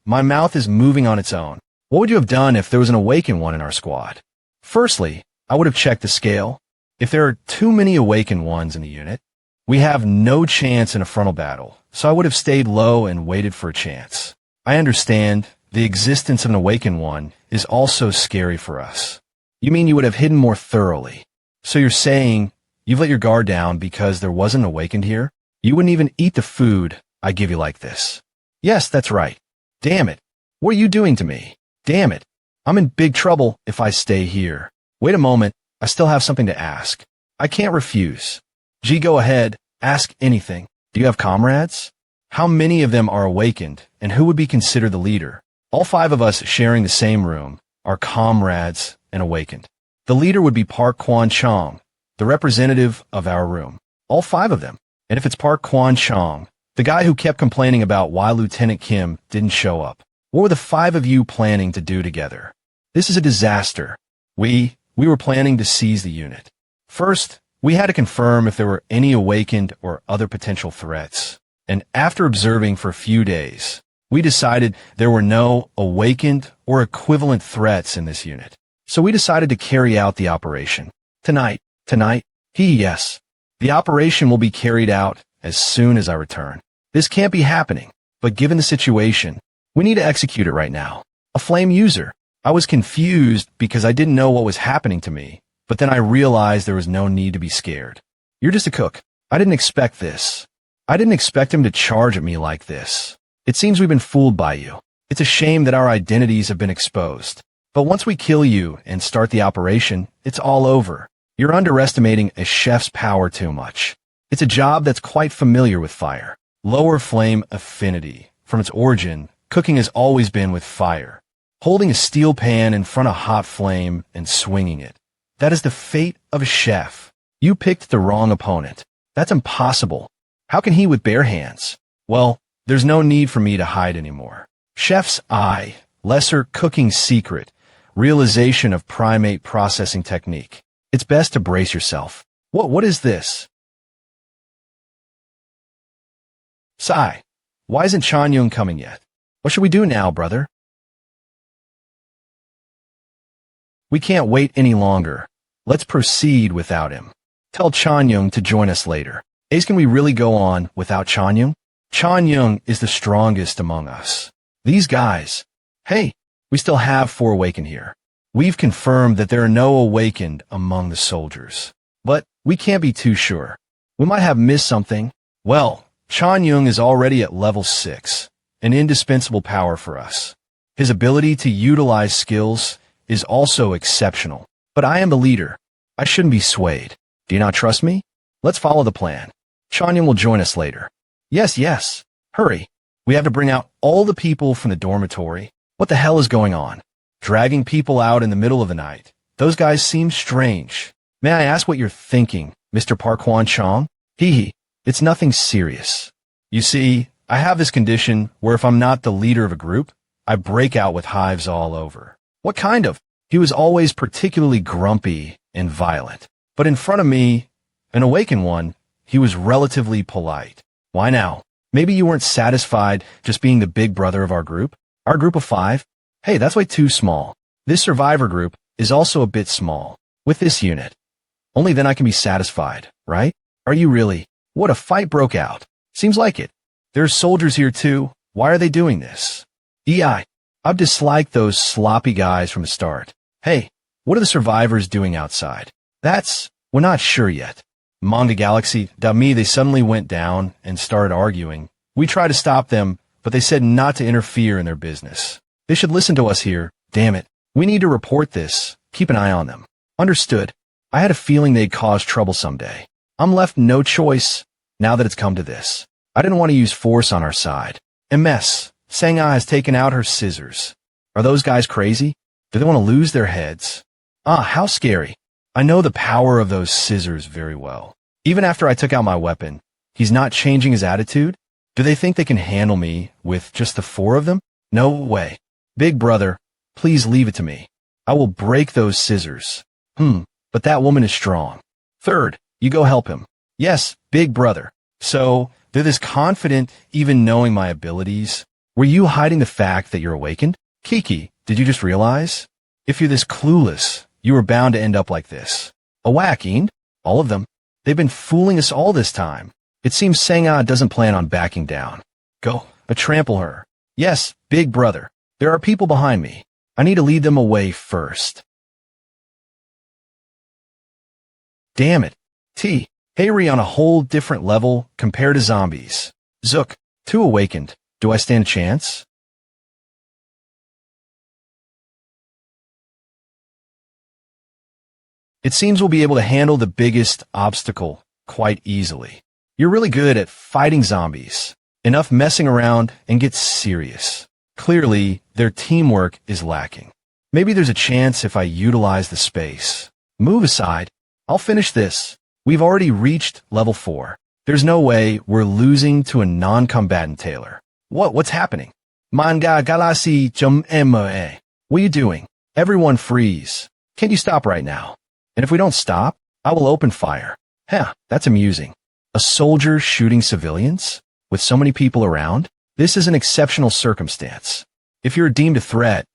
My mouth is moving on its own. What would you have done if there was an awakened one in our squad? Firstly, I would have checked the scale. If there are too many awakened ones in the unit, we have no chance in a frontal battle, so I would have stayed low and waited for a chance. I understand the existence of an awakened one is also scary for us. You mean you would have hidden more thoroughly? So you're saying you've let your guard down because there wasn't an awakened here? You wouldn't even eat the food I give you like this. Yes, that's right. Damn it. What are you doing to me? Damn it. I'm in big trouble if I stay here. Wait a moment. I still have something to ask. I can't refuse. G, go ahead. Ask anything. Do you have comrades? How many of them are awakened, and who would be considered the leader? All 5 of us sharing the same room are comrades and awakened. The leader would be Park Kwon-chong, the representative of our room. All 5 of them. And if it's Park Kwon-chong, the guy who kept complaining about why Lieutenant Kim didn't show up, what were the 5 of you planning to do together? This is a disaster. We were planning to seize the unit. First, we had to confirm if there were any awakened or other potential threats. And after observing for a few days, we decided there were no awakened or equivalent threats in this unit. So we decided to carry out the operation. Tonight, yes. The operation will be carried out as soon as I return. This can't be happening, but given the situation, we need to execute it right now. A flame user. I was confused because I didn't know what was happening to me, but then I realized there was no need to be scared. You're just a cook. I didn't expect this. I didn't expect him to charge at me like this. It seems we've been fooled by you. It's a shame that our identities have been exposed. But once we kill you and start the operation, it's all over. You're underestimating a chef's power too much. It's a job that's quite familiar with fire. Lower flame affinity. From its origin, cooking has always been with fire. Holding a steel pan in front of hot flame and swinging it. That is the fate of a chef. You picked the wrong opponent. That's impossible. How can he with bare hands? Well, there's no need for me to hide anymore. Chef's eye, lesser cooking secret, realization of primate processing technique. It's best to brace yourself. What is this? Sigh. Why isn't Chanyung coming yet? What should we do now, brother? We can't wait any longer. Let's proceed without him. Tell Chanyung to join us later. Ace, can we really go on without Chanyung? Chanyung is the strongest among us. These guys. Hey, we still have 4 awakened here. We've confirmed that there are no awakened among the soldiers. But we can't be too sure. We might have missed something. Well, Chanyung is already at level 6, an indispensable power for us. His ability to utilize skills is also exceptional. But I am the leader. I shouldn't be swayed. Do you not trust me? Let's follow the plan. Chanyung will join us later. Yes. Hurry. We have to bring out all the people from the dormitory. What the hell is going on? Dragging people out in the middle of the night. Those guys seem strange. May I ask what you're thinking, Mr. Parkwan Chong? Hee. It's nothing serious. You see, I have this condition where if I'm not the leader of a group, I break out with hives all over. What kind of? He was always particularly grumpy and violent. But in front of me, an awakened one, he was relatively polite. Why now? Maybe you weren't satisfied just being the big brother of our group? Our group of 5? Hey, that's way too small. This survivor group is also a bit small. With this unit. Only then I can be satisfied, right? Are you really? What a fight broke out. Seems like it. There's soldiers here too. Why are they doing this? I've disliked those sloppy guys from the start. Hey, what are the survivors doing outside? We're not sure yet. Manga Galaxy, they suddenly went down and started arguing. We tried to stop them, but they said not to interfere in their business. They should listen to us here. Damn it. We need to report this. Keep an eye on them. Understood. I had a feeling they'd cause trouble someday. I'm left no choice now that it's come to this. I didn't want to use force on our side. MS. Sang-a has taken out her scissors. Are those guys crazy? Do they want to lose their heads? How scary. I know the power of those scissors very well. Even after I took out my weapon, he's not changing his attitude? Do they think they can handle me with just the 4 of them? No way. Big brother, please leave it to me. I will break those scissors. But that woman is strong. Third, you go help him. Yes, big brother. So, they're this confident even knowing my abilities? Were you hiding the fact that you're awakened? Kiki, did you just realize? If you're this clueless, you were bound to end up like this. Awakens? All of them. They've been fooling us all this time. It seems Sang-a doesn't plan on backing down. Go, trample her. Yes, big brother. There are people behind me. I need to lead them away first. Damn it. Harry on a whole different level compared to zombies. Zook, 2 awakened. Do I stand a chance? It seems we'll be able to handle the biggest obstacle quite easily. You're really good at fighting zombies. Enough messing around and get serious. Clearly, their teamwork is lacking. Maybe there's a chance if I utilize the space. Move aside. I'll finish this. We've already reached level 4. There's no way we're losing to a non-combatant tailor. What's happening? Manga Galaxy Jum-me. What are you doing? Everyone freeze. Can't you stop right now? And if we don't stop, I will open fire. That's amusing. A soldier shooting civilians? With so many people around? This is an exceptional circumstance. If you're deemed a threat,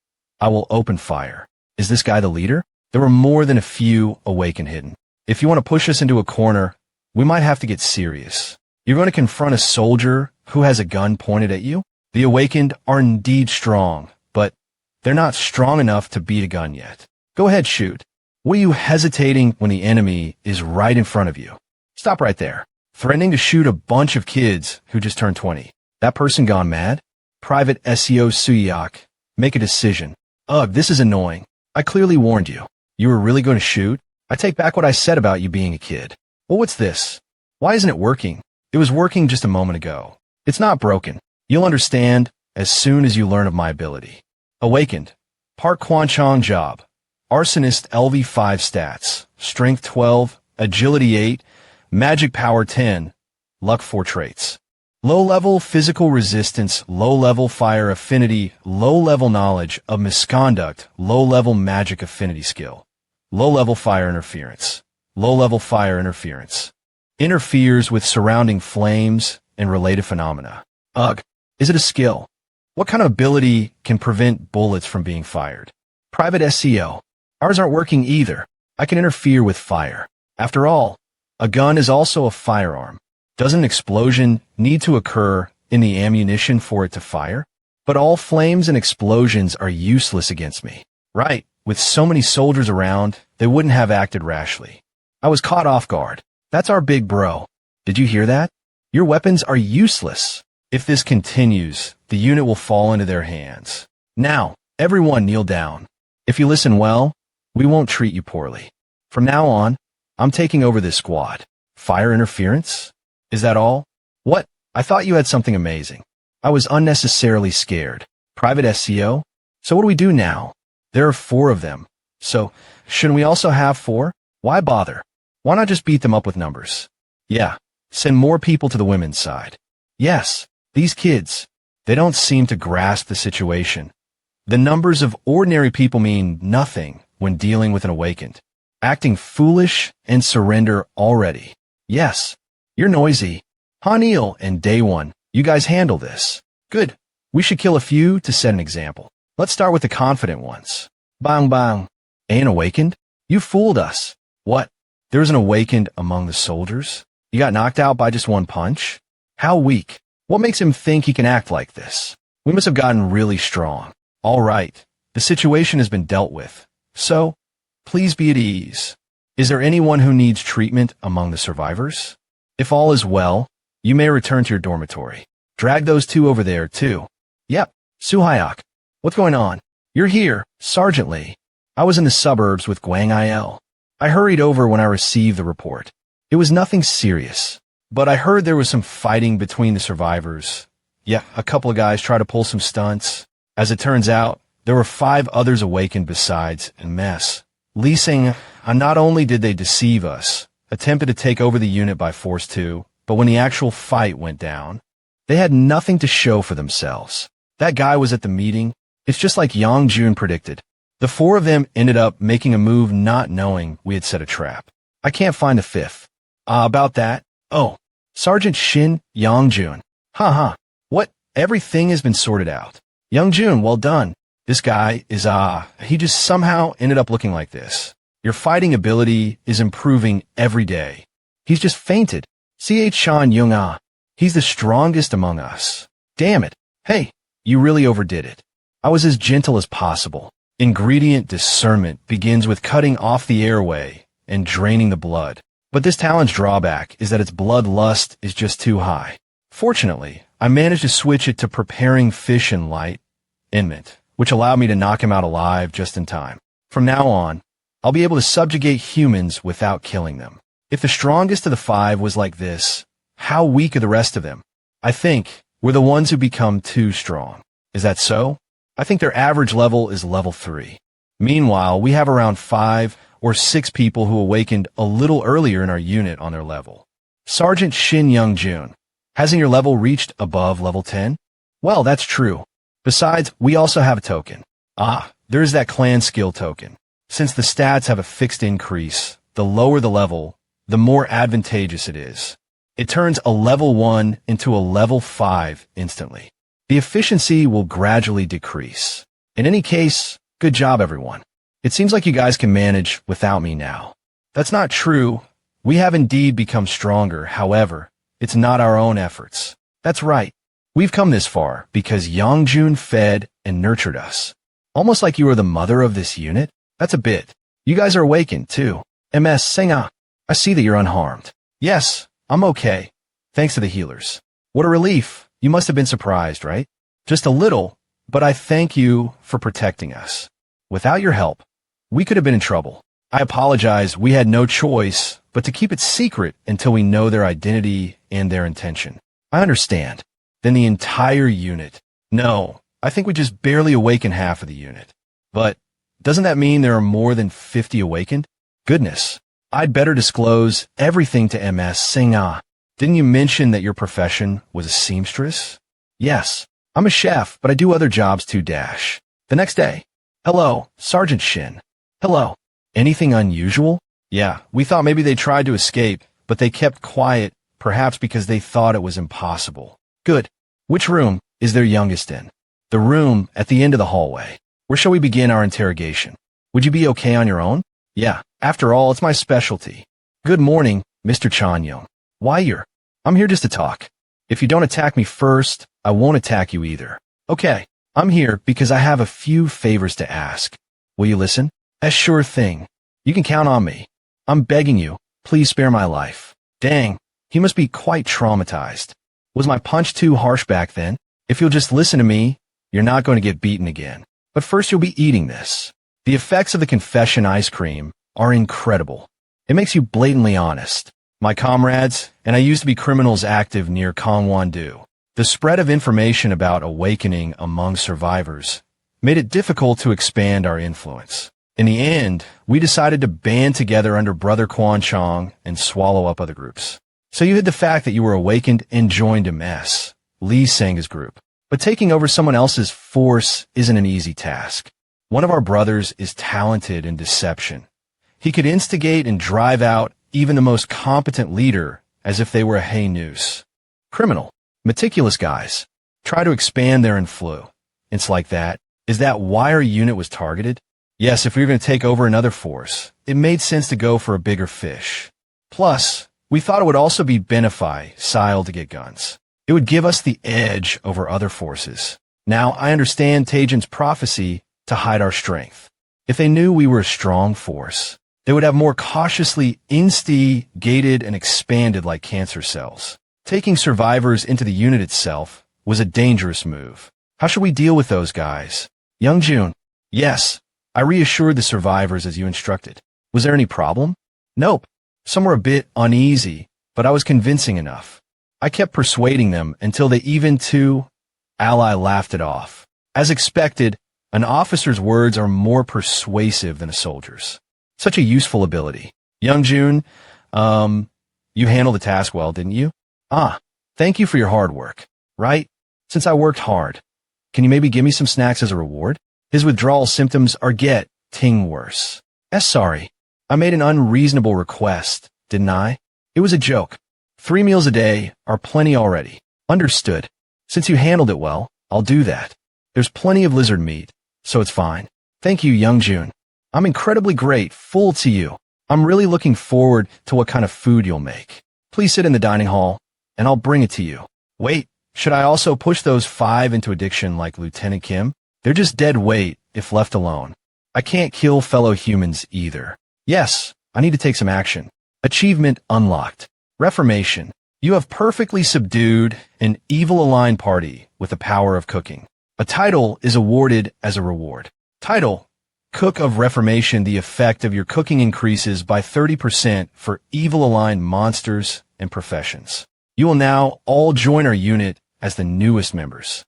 I will open fire. Is this guy the leader? There were more than a few awakened hidden. If you want to push us into a corner, we might have to get serious. You're going to confront a soldier who has a gun pointed at you? The awakened are indeed strong, but they're not strong enough to beat a gun yet. Go ahead, shoot. What are you hesitating when the enemy is right in front of you? Stop right there. Threatening to shoot a bunch of kids who just turned 20. That person gone mad? Private SEO Suyak, make a decision. Ugh, this is annoying. I clearly warned you. You were really going to shoot? I take back what I said about you being a kid. Well, what's this? Why isn't it working? It was working just a moment ago. It's not broken. You'll understand as soon as you learn of my ability. Awakened. Park Kwanchong job. Arsonist LV5 stats. Strength 12, Agility 8, Magic Power 10, Luck 4 traits. Low-level physical resistance, low-level fire affinity, low-level knowledge of misconduct, low-level magic affinity skill. Low-level fire interference. Low-level fire interference. Interferes with surrounding flames and related phenomena. Ugh. Is it a skill? What kind of ability can prevent bullets from being fired? Private SEO. Ours aren't working either. I can interfere with fire. After all, a gun is also a firearm. Doesn't an explosion need to occur in the ammunition for it to fire? But all flames and explosions are useless against me. Right, with so many soldiers around, they wouldn't have acted rashly. I was caught off guard. That's our big bro. Did you hear that? Your weapons are useless. If this continues, the unit will fall into their hands. Now, everyone kneel down. If you listen well, we won't treat you poorly. From now on, I'm taking over this squad. Fire interference? Is that all? What? I thought you had something amazing. I was unnecessarily scared. Private SEO? So what do we do now? There are 4 of them. So, shouldn't we also have 4? Why bother? Why not just beat them up with numbers? Yeah, send more people to the women's side. Yes, these kids, they don't seem to grasp the situation. The numbers of ordinary people mean nothing when dealing with an awakened. Acting foolish and surrender already. Yes, you're noisy. Hanil and Day One, you guys handle this. Good. We should kill a few to set an example. Let's start with the confident ones. Bang bang. An awakened? You fooled us. What? There's an awakened among the soldiers? You got knocked out by just one punch? How weak. What makes him think he can act like this? We must have gotten really strong. All right. The situation has been dealt with. So, please be at ease. Is there anyone who needs treatment among the survivors? If all is well, you may return to your dormitory. Drag those 2 over there, too. Yep, Suhayak. What's going on? You're here, Sergeant Lee. I was in the suburbs with Guang Il. I hurried over when I received the report. It was nothing serious, but I heard there was some fighting between the survivors. Yeah, a couple of guys tried to pull some stunts. As it turns out, there were 5 others awakened besides, and mess. Leasing, not only did they deceive us, attempted to take over the unit by force too, but when the actual fight went down, they had nothing to show for themselves. That guy was at the meeting. It's just like Yang Jun predicted. The 4 of them ended up making a move not knowing we had set a trap. I can't find the 5th. About that. Oh, Sergeant Shin Yang Jun. Huh. What? Everything has been sorted out. Young Jun, well done. This guy is, he just somehow ended up looking like this. Your fighting ability is improving every day. He's just fainted. C.H. Shan Yung He's the strongest among us. Damn it. Hey, you really overdid it. I was as gentle as possible. Ingredient discernment begins with cutting off the airway and draining the blood. But this talent's drawback is that its bloodlust is just too high. Fortunately, I managed to switch it to preparing fish and light, Inmit, which allowed me to knock him out alive just in time. From now on, I'll be able to subjugate humans without killing them. If the strongest of the 5 was like this, how weak are the rest of them? I think we're the ones who become too strong. Is that so? I think their average level is level 3. Meanwhile, we have around 5 or 6 people who awakened a little earlier in our unit on their level. Sergeant Shin Young Jun, hasn't your level reached above level 10? Well, that's true. Besides, we also have a token. There's that clan skill token. Since the stats have a fixed increase, the lower the level, the more advantageous it is. It turns a level 1 into a level 5 instantly. The efficiency will gradually decrease. In any case, good job everyone. It seems like you guys can manage without me now. That's not true. We have indeed become stronger, however, it's not our own efforts. That's right. We've come this far because Yangjun fed and nurtured us. Almost like you are the mother of this unit? That's a bit. You guys are awakened, too. MS Senga. I see that you're unharmed. Yes, I'm okay. Thanks to the healers. What a relief. You must have been surprised, right? Just a little, but I thank you for protecting us. Without your help, we could have been in trouble. I apologize, we had no choice but to keep it secret until we know their identity and their intention. I understand. Then the entire unit. No, I think we just barely awakened half of the unit. But doesn't that mean there are more than 50 awakened? Goodness, I'd better disclose everything to MS Singha. Didn't you mention that your profession was a seamstress? Yes, I'm a chef, but I do other jobs too. The next day. Hello, Sergeant Shin. Hello. Anything unusual? Yeah, we thought maybe they tried to escape, but they kept quiet, perhaps because they thought it was impossible. Good. Which room is their youngest in? The room at the end of the hallway. Where shall we begin our interrogation? Would you be okay on your own? Yeah, after all, it's my specialty. Good morning, Mr. Chanyong. Why I'm here just to talk. If you don't attack me first, I won't attack you either. Okay, I'm here because I have a few favors to ask. Will you listen? A sure thing. You can count on me. I'm begging you, please spare my life. Dang, he must be quite traumatized. Was my punch too harsh back then? If you'll just listen to me, you're not going to get beaten again. But first you'll be eating this. The effects of the confession ice cream are incredible. It makes you blatantly honest. My comrades, and I used to be criminals active near Kangwon-do. The spread of information about awakening among survivors made it difficult to expand our influence. In the end, we decided to band together under Brother Quan Chong and swallow up other groups. So you hid the fact that you were awakened and joined MS, Lee Sangha's group. But taking over someone else's force isn't an easy task. One of our brothers is talented in deception. He could instigate and drive out even the most competent leader as if they were a hay noose. Criminal, meticulous guys. Try to expand their influence. It's like that. Is that why our unit was targeted? Yes, if we were going to take over another force, it made sense to go for a bigger fish. Plus, we thought it would also be beneficial to get guns. It would give us the edge over other forces. Now, I understand Taejin's prophecy to hide our strength. If they knew we were a strong force, they would have more cautiously instigated and expanded like cancer cells. Taking survivors into the unit itself was a dangerous move. How should we deal with those guys? Youngjun. Yes, I reassured the survivors as you instructed. Was there any problem? Nope. Some were a bit uneasy, but I was convincing enough. I kept persuading them until they even ally laughed it off. As expected, an officer's words are more persuasive than a soldier's. Such a useful ability. Youngjun, you handled the task well, didn't you? Thank you for your hard work. Right? Since I worked hard, can you maybe give me some snacks as a reward? His withdrawal symptoms are getting worse. Sorry. I made an unreasonable request, didn't I? It was a joke. 3 meals a day are plenty already. Understood. Since you handled it well, I'll do that. There's plenty of lizard meat, so it's fine. Thank you, Youngjun. I'm incredibly grateful to you. I'm really looking forward to what kind of food you'll make. Please sit in the dining hall, and I'll bring it to you. Wait, should I also push those 5 into addiction like Lieutenant Kim? They're just dead weight if left alone. I can't kill fellow humans either. Yes, I need to take some action. Achievement unlocked. Reformation. You have perfectly subdued an evil-aligned party with the power of cooking. A title is awarded as a reward. Title: Cook of Reformation. The effect of your cooking increases by 30% for evil-aligned monsters and professions. You will now all join our unit as the newest members.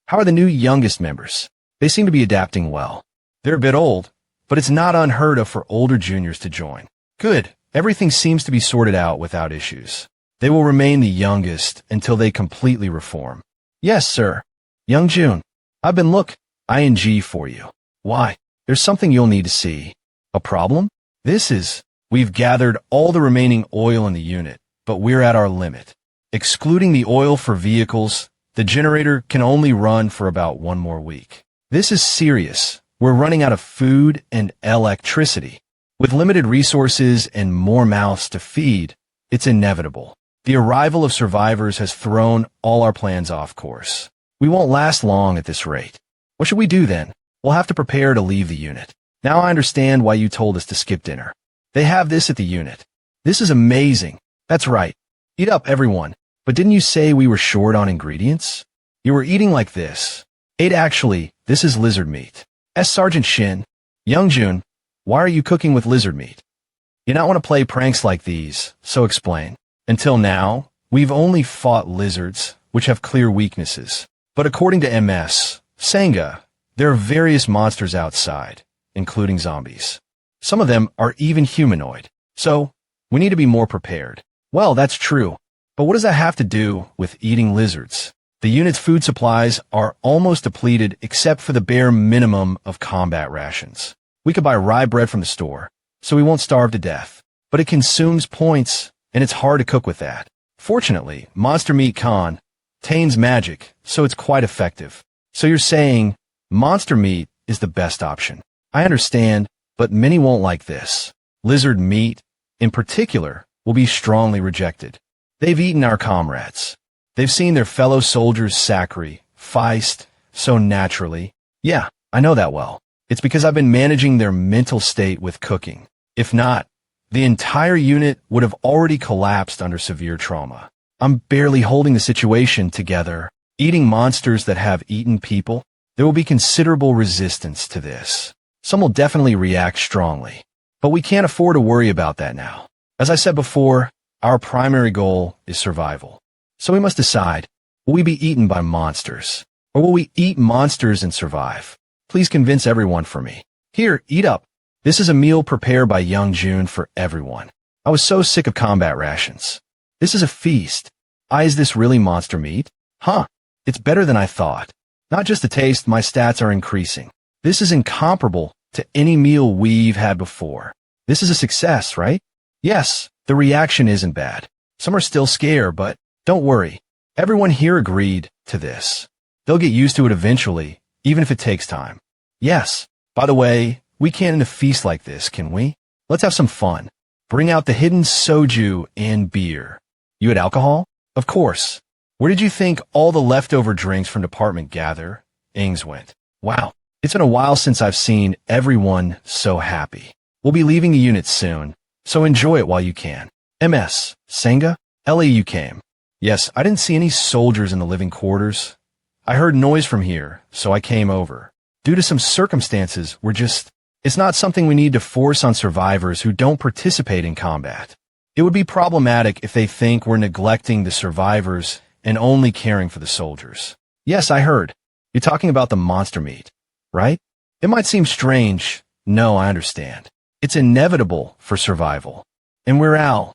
How are the new youngest members? They seem to be adapting well. They're a bit old, but it's not unheard of for older juniors to join. Good. Everything seems to be sorted out without issues. They will remain the youngest until they completely reform. Yes, sir. Youngjun, I've been ing for you. Why? There's something you'll need to see. A problem? We've gathered all the remaining oil in the unit, but we're at our limit. Excluding the oil for vehicles, the generator can only run for about 1 more week. This is serious. We're running out of food and electricity. With limited resources and more mouths to feed, it's inevitable. The arrival of survivors has thrown all our plans off course. We won't last long at this rate. What should we do then? We'll have to prepare to leave the unit. Now I understand why you told us to skip dinner. They have this at the unit. This is amazing. That's right. Eat up, everyone. But didn't you say we were short on ingredients? You were eating like this. Actually, this is lizard meat. Sergeant Shin. Youngjun, why are you cooking with lizard meat? You not want to play pranks like these, so explain. Until now, we've only fought lizards, which have clear weaknesses. But according to MS, Sangha, there are various monsters outside, including zombies. Some of them are even humanoid. So, we need to be more prepared. Well, that's true. But what does that have to do with eating lizards? The unit's food supplies are almost depleted except for the bare minimum of combat rations. We could buy rye bread from the store, so we won't starve to death. But it consumes points, and it's hard to cook with that. Fortunately, Monster Meat contains magic, so it's quite effective. So you're saying monster meat is the best option. I understand, but many won't like this. Lizard meat, in particular, will be strongly rejected. They've eaten our comrades. They've seen their fellow soldiers sacrificed so naturally. Yeah, I know that well. It's because I've been managing their mental state with cooking. If not, the entire unit would have already collapsed under severe trauma. I'm barely holding the situation together. Eating monsters that have eaten people, there will be considerable resistance to this. Some will definitely react strongly. But we can't afford to worry about that now. As I said before, our primary goal is survival. So we must decide, will we be eaten by monsters? Or will we eat monsters and survive? Please convince everyone for me. Here, eat up. This is a meal prepared by Young June for everyone. I was so sick of combat rations. This is a feast. Is this really monster meat? Huh. It's better than I thought. Not just the taste, my stats are increasing. This is incomparable to any meal we've had before. This is a success, right? Yes, the reaction isn't bad. Some are still scared, but don't worry. Everyone here agreed to this. They'll get used to it eventually, even if it takes time. Yes. By the way, we can't end a feast like this, can we? Let's have some fun. Bring out the hidden soju and beer. You had alcohol? Of course. Where did you think all the leftover drinks from Department Gather, Ings went? Wow. It's been a while since I've seen everyone so happy. We'll be leaving the unit soon, so enjoy it while you can. MS, Sangha, Ellie, you came. Yes, I didn't see any soldiers in the living quarters. I heard noise from here, so I came over. Due to some circumstances, it's not something we need to force on survivors who don't participate in combat. It would be problematic if they think we're neglecting the survivors and only caring for the soldiers. Yes, I heard. You're talking about the monster meat, right? It might seem strange. No, I understand. It's inevitable for survival. And we're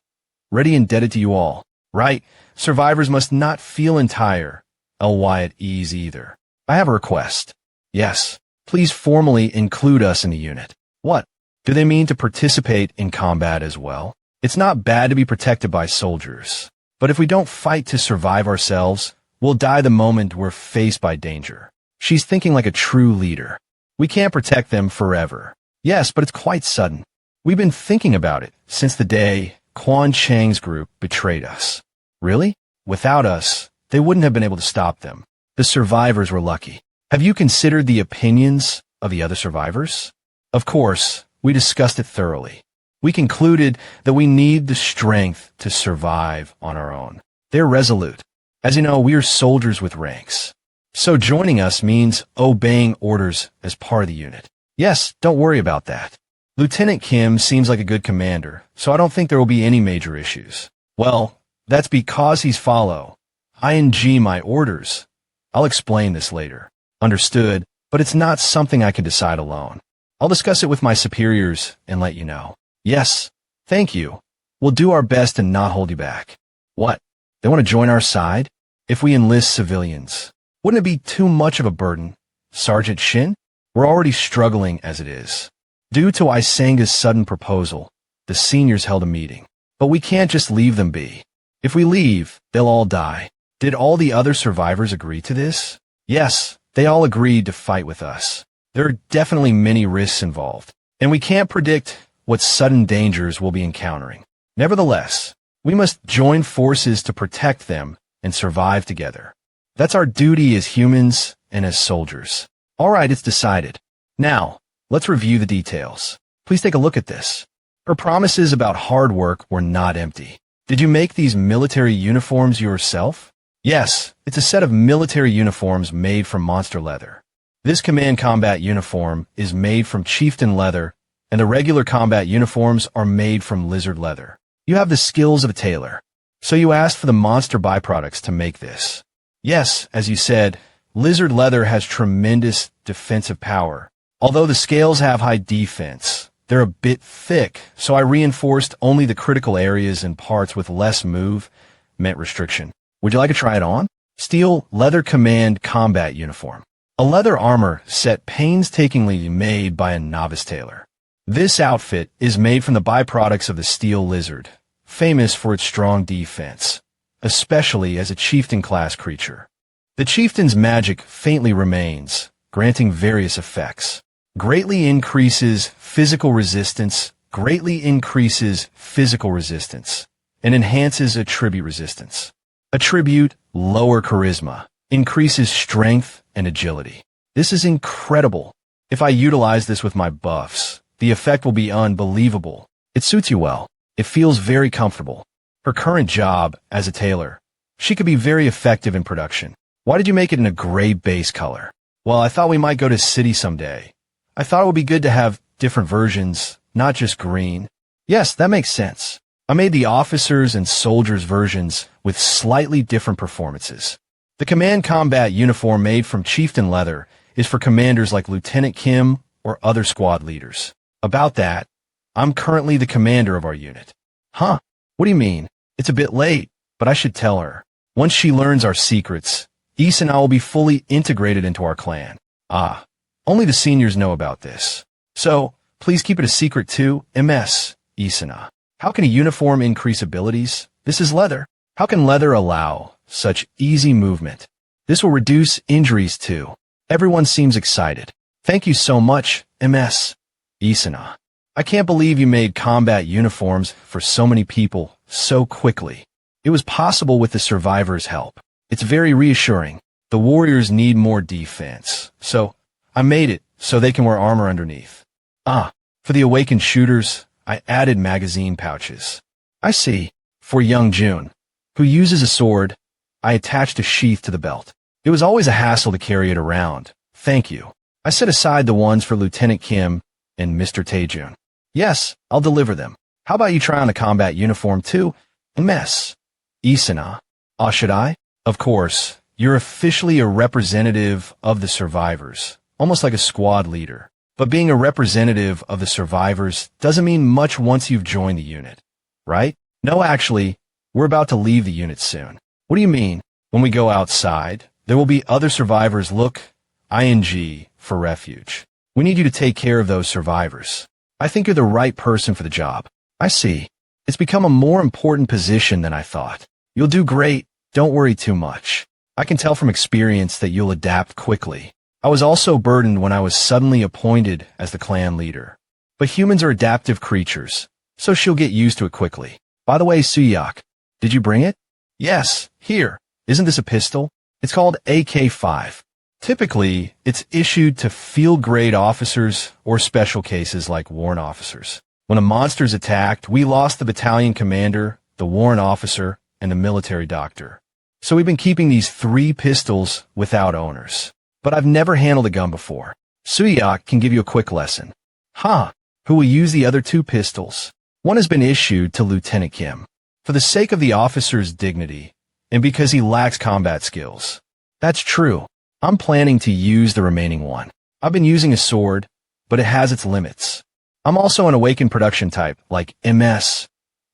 ready indebted to you all, right? Survivors must not feel entire, ly at ease either. I have a request. Yes, please formally include us in the unit. What? Do they mean to participate in combat as well? It's not bad to be protected by soldiers. But if we don't fight to survive ourselves, we'll die the moment we're faced by danger. She's thinking like a true leader. We can't protect them forever. Yes, but it's quite sudden. We've been thinking about it since the day Quan Chang's group betrayed us. Really? Without us, they wouldn't have been able to stop them. The survivors were lucky. Have you considered the opinions of the other survivors? Of course, we discussed it thoroughly. We concluded that we need the strength to survive on our own. They're resolute. As you know, we are soldiers with ranks. So joining us means obeying orders as part of the unit. Yes, don't worry about that. Lieutenant Kim seems like a good commander, so I don't think there will be any major issues. Well, that's because he's ing my orders. I'll explain this later. Understood, but it's not something I can decide alone. I'll discuss it with my superiors and let you know. Yes, thank you. We'll do our best to not hold you back. What? They want to join our side? If we enlist civilians, wouldn't it be too much of a burden? Sergeant Shin? We're already struggling as it is. Due to Isanga's sudden proposal, the seniors held a meeting. But we can't just leave them be. If we leave, they'll all die. Did all the other survivors agree to this? Yes, they all agreed to fight with us. There are definitely many risks involved, and we can't predict what sudden dangers we'll be encountering. Nevertheless, we must join forces to protect them and survive together. That's our duty as humans and as soldiers. All right, it's decided. Now, let's review the details. Please take a look at this. Her promises about hard work were not empty. Did you make these military uniforms yourself? Yes, it's a set of military uniforms made from monster leather. This command combat uniform is made from chieftain leather, and the regular combat uniforms are made from lizard leather. You have the skills of a tailor. So you asked for the monster byproducts to make this. Yes, as you said, lizard leather has tremendous defensive power. Although the scales have high defense, they're a bit thick, so I reinforced only the critical areas and parts with less movement restriction. Would you like to try it on? Steel leather command combat uniform. A leather armor set painstakingly made by a novice tailor. This outfit is made from the byproducts of the steel lizard, famous for its strong defense, especially as a chieftain-class creature. The chieftain's magic faintly remains, granting various effects. Greatly increases physical resistance, and enhances attribute resistance. Attribute, lower charisma, increases strength and agility. This is incredible. If I utilize this with my buffs, the effect will be unbelievable. It suits you well. It feels very comfortable. Her current job as a tailor, she could be very effective in production. Why did you make it in a gray base color? Well, I thought we might go to city someday. I thought it would be good to have different versions, not just green. Yes, that makes sense. I made the officers and soldiers versions with slightly different performances. The command combat uniform made from chieftain leather is for commanders like Lieutenant Kim or other squad leaders. About that, I'm currently the commander of our unit. Huh? What do you mean? It's a bit late, but I should tell her. Once she learns our secrets, Issa and I will be fully integrated into our clan. Ah. Only the seniors know about this. So, please keep it a secret too, Ms. Isana. How can a uniform increase abilities? This is leather. How can leather allow such easy movement? This will reduce injuries too. Everyone seems excited. Thank you so much, Ms. Isana. I can't believe you made combat uniforms for so many people so quickly. It was possible with the survivors' help. It's very reassuring. The warriors need more defense, so I made it so they can wear armor underneath. Ah, for the Awakens shooters, I added magazine pouches. I see. For young June, who uses a sword, I attached a sheath to the belt. It was always a hassle to carry it around. Thank you. I set aside the ones for Lieutenant Kim and Mr. Taejun. Yes, I'll deliver them. How about you try on a combat uniform too? And Ms. Isana. Should I? Of course, you're officially a representative of the survivors. Almost like a squad leader. But being a representative of the survivors doesn't mean much once you've joined the unit, right? No, actually, we're about to leave the unit soon. What do you mean? When we go outside, there will be other survivors. Look, ING for refuge. We need you to take care of those survivors. I think you're the right person for the job. I see. It's become a more important position than I thought. You'll do great. Don't worry too much. I can tell from experience that you'll adapt quickly. I was also burdened when I was suddenly appointed as the clan leader. But humans are adaptive creatures, so she'll get used to it quickly. By the way, Suyak, did you bring it? Yes, here. Isn't this a pistol? It's called AK-5. Typically, it's issued to field-grade officers or special cases like warrant officers. When a monster's attacked, we lost the battalion commander, the warrant officer, and the military doctor. So we've been keeping these 3 pistols without owners. But I've never handled a gun before. Suyak can give you a quick lesson. Huh? Who will use the other 2 pistols? One has been issued to Lieutenant Kim. For the sake of the officer's dignity, and because he lacks combat skills. That's true. I'm planning to use the remaining one. I've been using a sword, but it has its limits. I'm also an awakened production type, like Ms.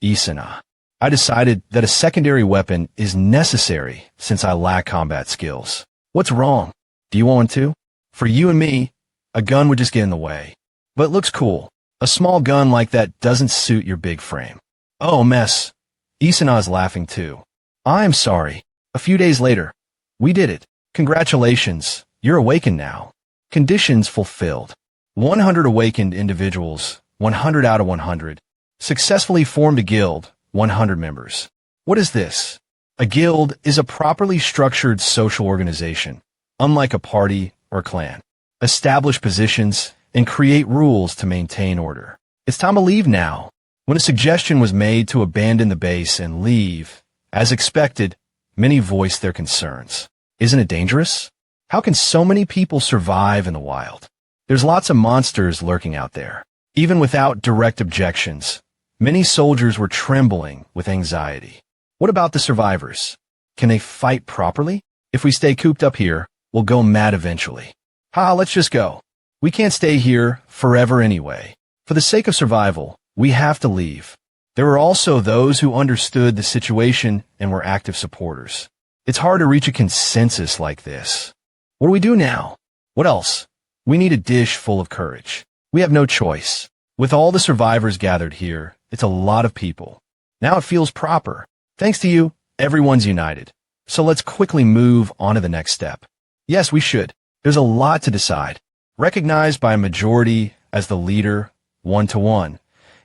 Isana. I decided that a secondary weapon is necessary since I lack combat skills. What's wrong? Do you want one too? For you and me, a gun would just get in the way. But it looks cool. A small gun like that doesn't suit your big frame. Oh, mess. Isana is laughing too. I'm sorry. A few days later. We did it. Congratulations. You're awakened now. Conditions fulfilled. 100 awakened individuals, 100 out of 100. Successfully formed a guild, 100 members. What is this? A guild is a properly structured social organization. Unlike a party or clan, establish positions and create rules to maintain order. It's time to leave now. When a suggestion was made to abandon the base and leave, as expected, many voiced their concerns. Isn't it dangerous? How can so many people survive in the wild? There's lots of monsters lurking out there. Even without direct objections, many soldiers were trembling with anxiety. What about the survivors? Can they fight properly? If we stay cooped up here, we'll go mad eventually. Let's just go. We can't stay here forever anyway. For the sake of survival, we have to leave. There were also those who understood the situation and were active supporters. It's hard to reach a consensus like this. What do we do now? What else? We need a dish full of courage. We have no choice. With all the survivors gathered here, it's a lot of people. Now it feels proper. Thanks to you, everyone's united. So let's quickly move on to the next step. Yes, we should. There's a lot to decide. Recognized by a majority as the leader, 1-to-1,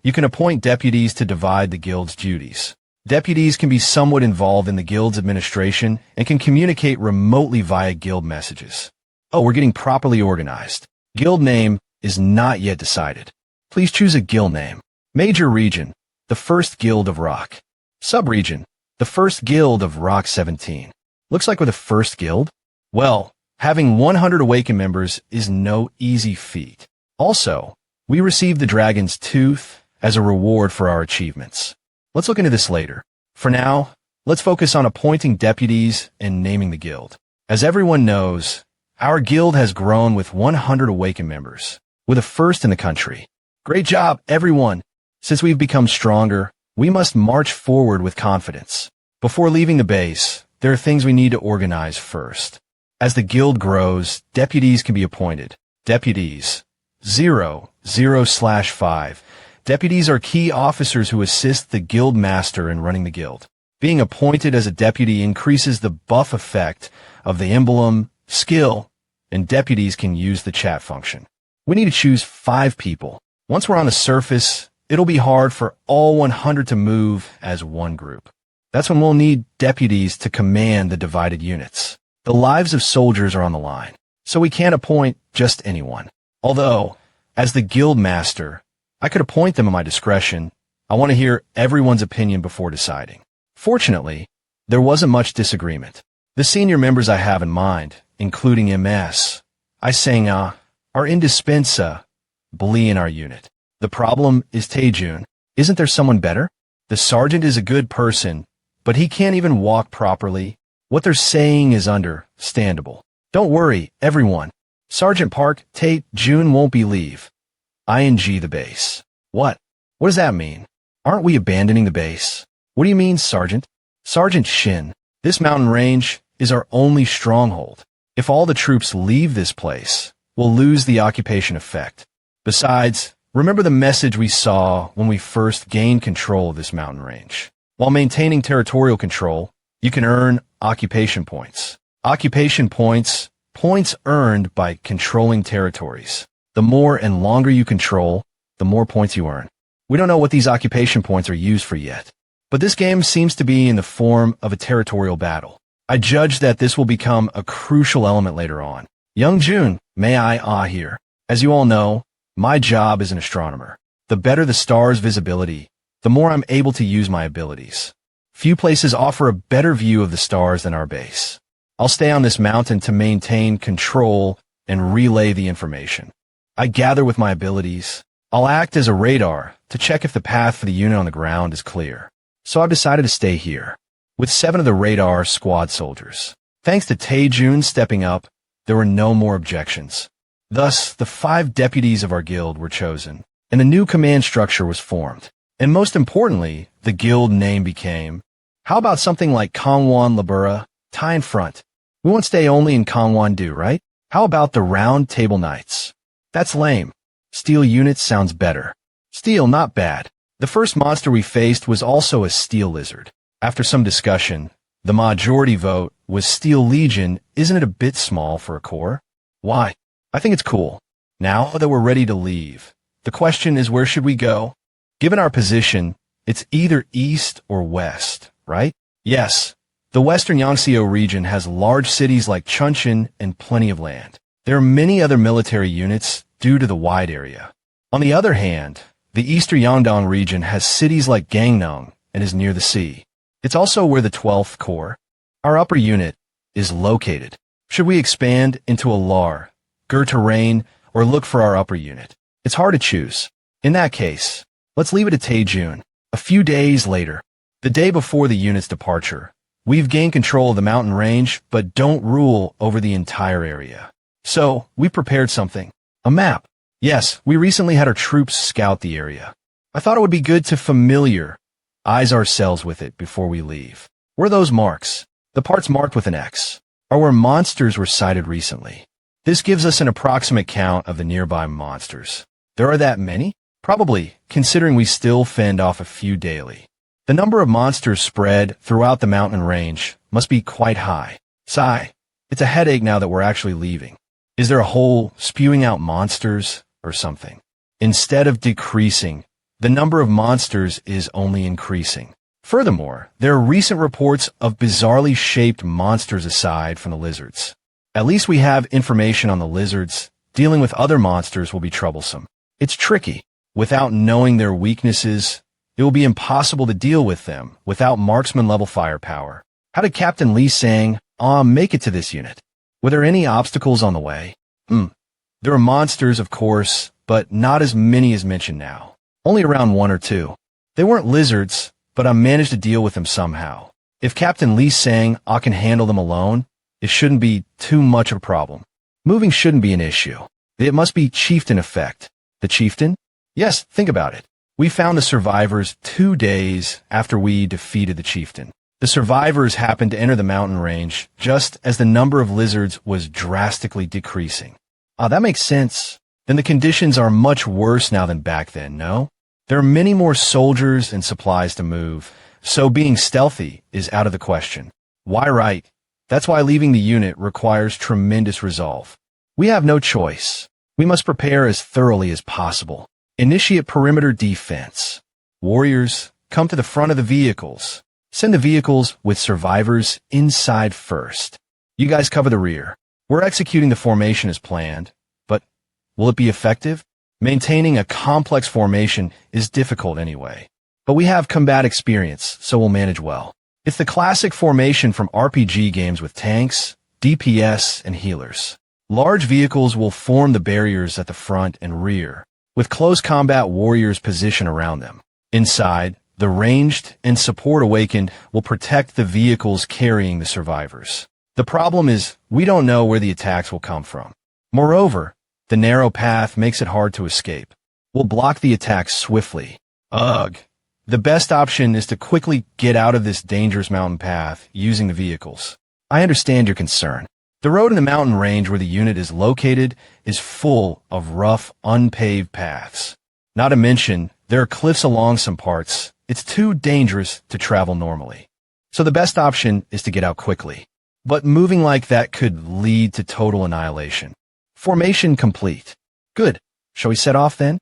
you can appoint deputies to divide the guild's duties. Deputies can be somewhat involved in the guild's administration and can communicate remotely via guild messages. Oh, we're getting properly organized. Guild name is not yet decided. Please choose a guild name. Major region, the First Guild of Rock. Subregion, the First Guild of Rock 17. Looks like we're the first guild? Well, having 100 Awaken members is no easy feat. Also, we received the Dragon's Tooth as a reward for our achievements. Let's look into this later. For now, let's focus on appointing deputies and naming the guild. As everyone knows, our guild has grown with 100 Awaken members. We're the first in the country. Great job, everyone! Since we've become stronger, we must march forward with confidence. Before leaving the base, there are things we need to organize first. As the guild grows, deputies can be appointed. Deputies 0/5. Deputies are key officers who assist the guild master in running the guild. Being appointed as a deputy increases the buff effect of the emblem, skill, and deputies can use the chat function. We need to choose 5 people. Once we're on the surface, it'll be hard for all 100 to move as one group. That's when we'll need deputies to command the divided units. The lives of soldiers are on the line, so we can't appoint just anyone. Although, as the guild master, I could appoint them at my discretion. I want to hear everyone's opinion before deciding. Fortunately, there wasn't much disagreement. The senior members I have in mind, including MS, are indispensable in our unit. The problem is Taejun. Isn't there someone better? The sergeant is a good person, but he can't even walk properly. What they're saying is understandable. Don't worry, everyone. Sergeant Park Taejun won't be leave. ING the base. What? What does that mean? Aren't we abandoning the base? What do you mean, Sergeant? Sergeant Shin, this mountain range is our only stronghold. If all the troops leave this place, we'll lose the occupation effect. Besides, remember the message we saw when we first gained control of this mountain range. While maintaining territorial control, you can earn occupation points. Occupation points earned by controlling territories. The more and longer you control, the more points you earn. We don't know what these occupation points are used for yet, but this game seems to be in the form of a territorial battle. I judge that this will become a crucial element later on. Young Jun, may I here. As you all know, my job is an astronomer. The better the star's visibility, the more I'm able to use my abilities. Few places offer a better view of the stars than our base. I'll stay on this mountain to maintain control and relay the information. I gather with my abilities. I'll act as a radar to check if the path for the unit on the ground is clear. So I've decided to stay here, with 7 of the radar squad soldiers. Thanks to Taejun stepping up, there were no more objections. Thus, the 5 deputies of our guild were chosen, and the new command structure was formed. And most importantly, the guild name became, how about something like Kangwon Labura, Tyne Front? We won't stay only in Kangwon-do, right? How about the Round Table Knights? That's lame. Steel units sounds better. Steel, not bad. The first monster we faced was also a steel lizard. After some discussion, the majority vote was Steel Legion. Isn't it a bit small for a corps? Why? I think it's cool. Now that we're ready to leave, the question is, where should we go? Given our position, it's either east or west, right? Yes. The western Yangtze region has large cities like Chuncheon and plenty of land. There are many other military units due to the wide area. On the other hand, The Eastern Yangdong region has cities like Gangneung and is near the sea. It's also where the 12th Corps, our upper unit, is located. Should we expand into a LAR, terrain, or look for our upper unit? It's hard to choose. In that case, let's leave it at Taejun. A few days later, the day before the unit's departure, we've gained control of the mountain range, but don't rule over the entire area. So, we prepared something. A map. Yes, we recently had our troops scout the area. I thought it would be good to familiarize ourselves with it before we leave. Where are those marks? The parts marked with an X are where monsters were sighted recently. This gives us an approximate count of the nearby monsters. There are that many? Probably, considering we still fend off a few daily. The number of monsters spread throughout the mountain range must be quite high. Sigh, it's a headache now that we're actually leaving. Is there a hole spewing out monsters or something? Instead of decreasing, the number of monsters is only increasing. Furthermore, there are recent reports of bizarrely shaped monsters aside from the lizards. At least we have information on the lizards. Dealing with other monsters will be troublesome. It's tricky. Without knowing their weaknesses, it will be impossible to deal with them without marksman-level firepower. How did Captain Lee Sang make it to this unit? Were there any obstacles on the way? There are monsters, of course, but not as many as mentioned now. Only around 1 or 2. They weren't lizards, but I managed to deal with them somehow. If Captain Lee Sang can handle them alone, it shouldn't be too much of a problem. Moving shouldn't be an issue. It must be chieftain effect. The chieftain? Yes, think about it. We found the survivors 2 days after we defeated the chieftain. The survivors happened to enter the mountain range just as the number of lizards was drastically decreasing. That makes sense. Then the conditions are much worse now than back then, no? There are many more soldiers and supplies to move, so being stealthy is out of the question. Why, right? That's why leaving the unit requires tremendous resolve. We have no choice. We must prepare as thoroughly as possible. Initiate perimeter defense. Warriors, come to the front of the vehicles. Send the vehicles with survivors inside first. You guys cover the rear. We're executing the formation as planned, but will it be effective? Maintaining a complex formation is difficult anyway. But we have combat experience, so we'll manage well. It's the classic formation from RPG games with tanks, DPS, and healers. Large vehicles will form the barriers at the front and rear, with close combat warriors positioned around them. Inside, the ranged and support awakened will protect the vehicles carrying the survivors. The problem is, we don't know where the attacks will come from. Moreover, the narrow path makes it hard to escape. We'll block the attacks swiftly. Ugh. The best option is to quickly get out of this dangerous mountain path using the vehicles. I understand your concern. The road in the mountain range where the unit is located is full of rough, unpaved paths. Not to mention, there are cliffs along some parts. It's too dangerous to travel normally. So the best option is to get out quickly. But moving like that could lead to total annihilation. Formation complete. Good. Shall we set off then?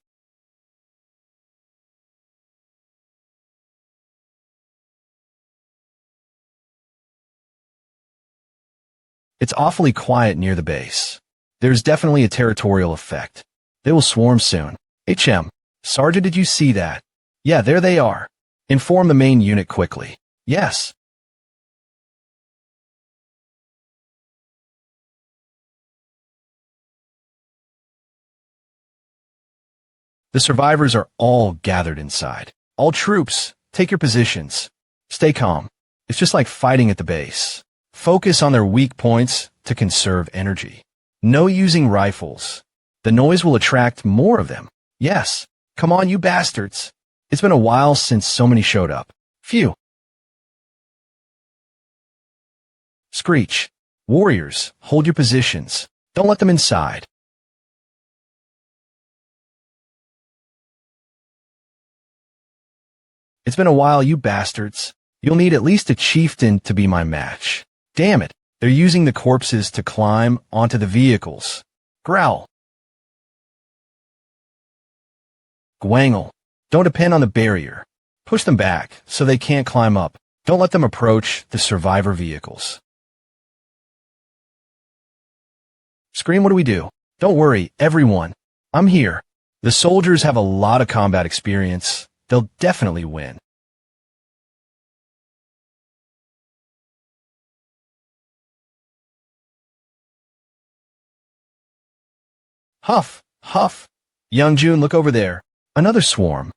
It's awfully quiet near the base. There's definitely a territorial effect. They will swarm soon. HM, Sergeant, did you see that? Yeah, there they are. Inform the main unit quickly. Yes. The survivors are all gathered inside. All troops, take your positions. Stay calm. It's just like fighting at the base. Focus on their weak points to conserve energy. No using rifles. The noise will attract more of them. Yes. Come on, you bastards. It's been a while since so many showed up. Phew. Screech. Warriors, hold your positions. Don't let them inside. It's been a while, you bastards. You'll need at least a chieftain to be my match. Damn it, they're using the corpses to climb onto the vehicles. Growl. Gwangle. Don't depend on the barrier. Push them back so they can't climb up. Don't let them approach the survivor vehicles. Scream, what do we do? Don't worry, everyone. I'm here. The soldiers have a lot of combat experience. They'll definitely win. Huff, huff. Young June, look over there. Another swarm.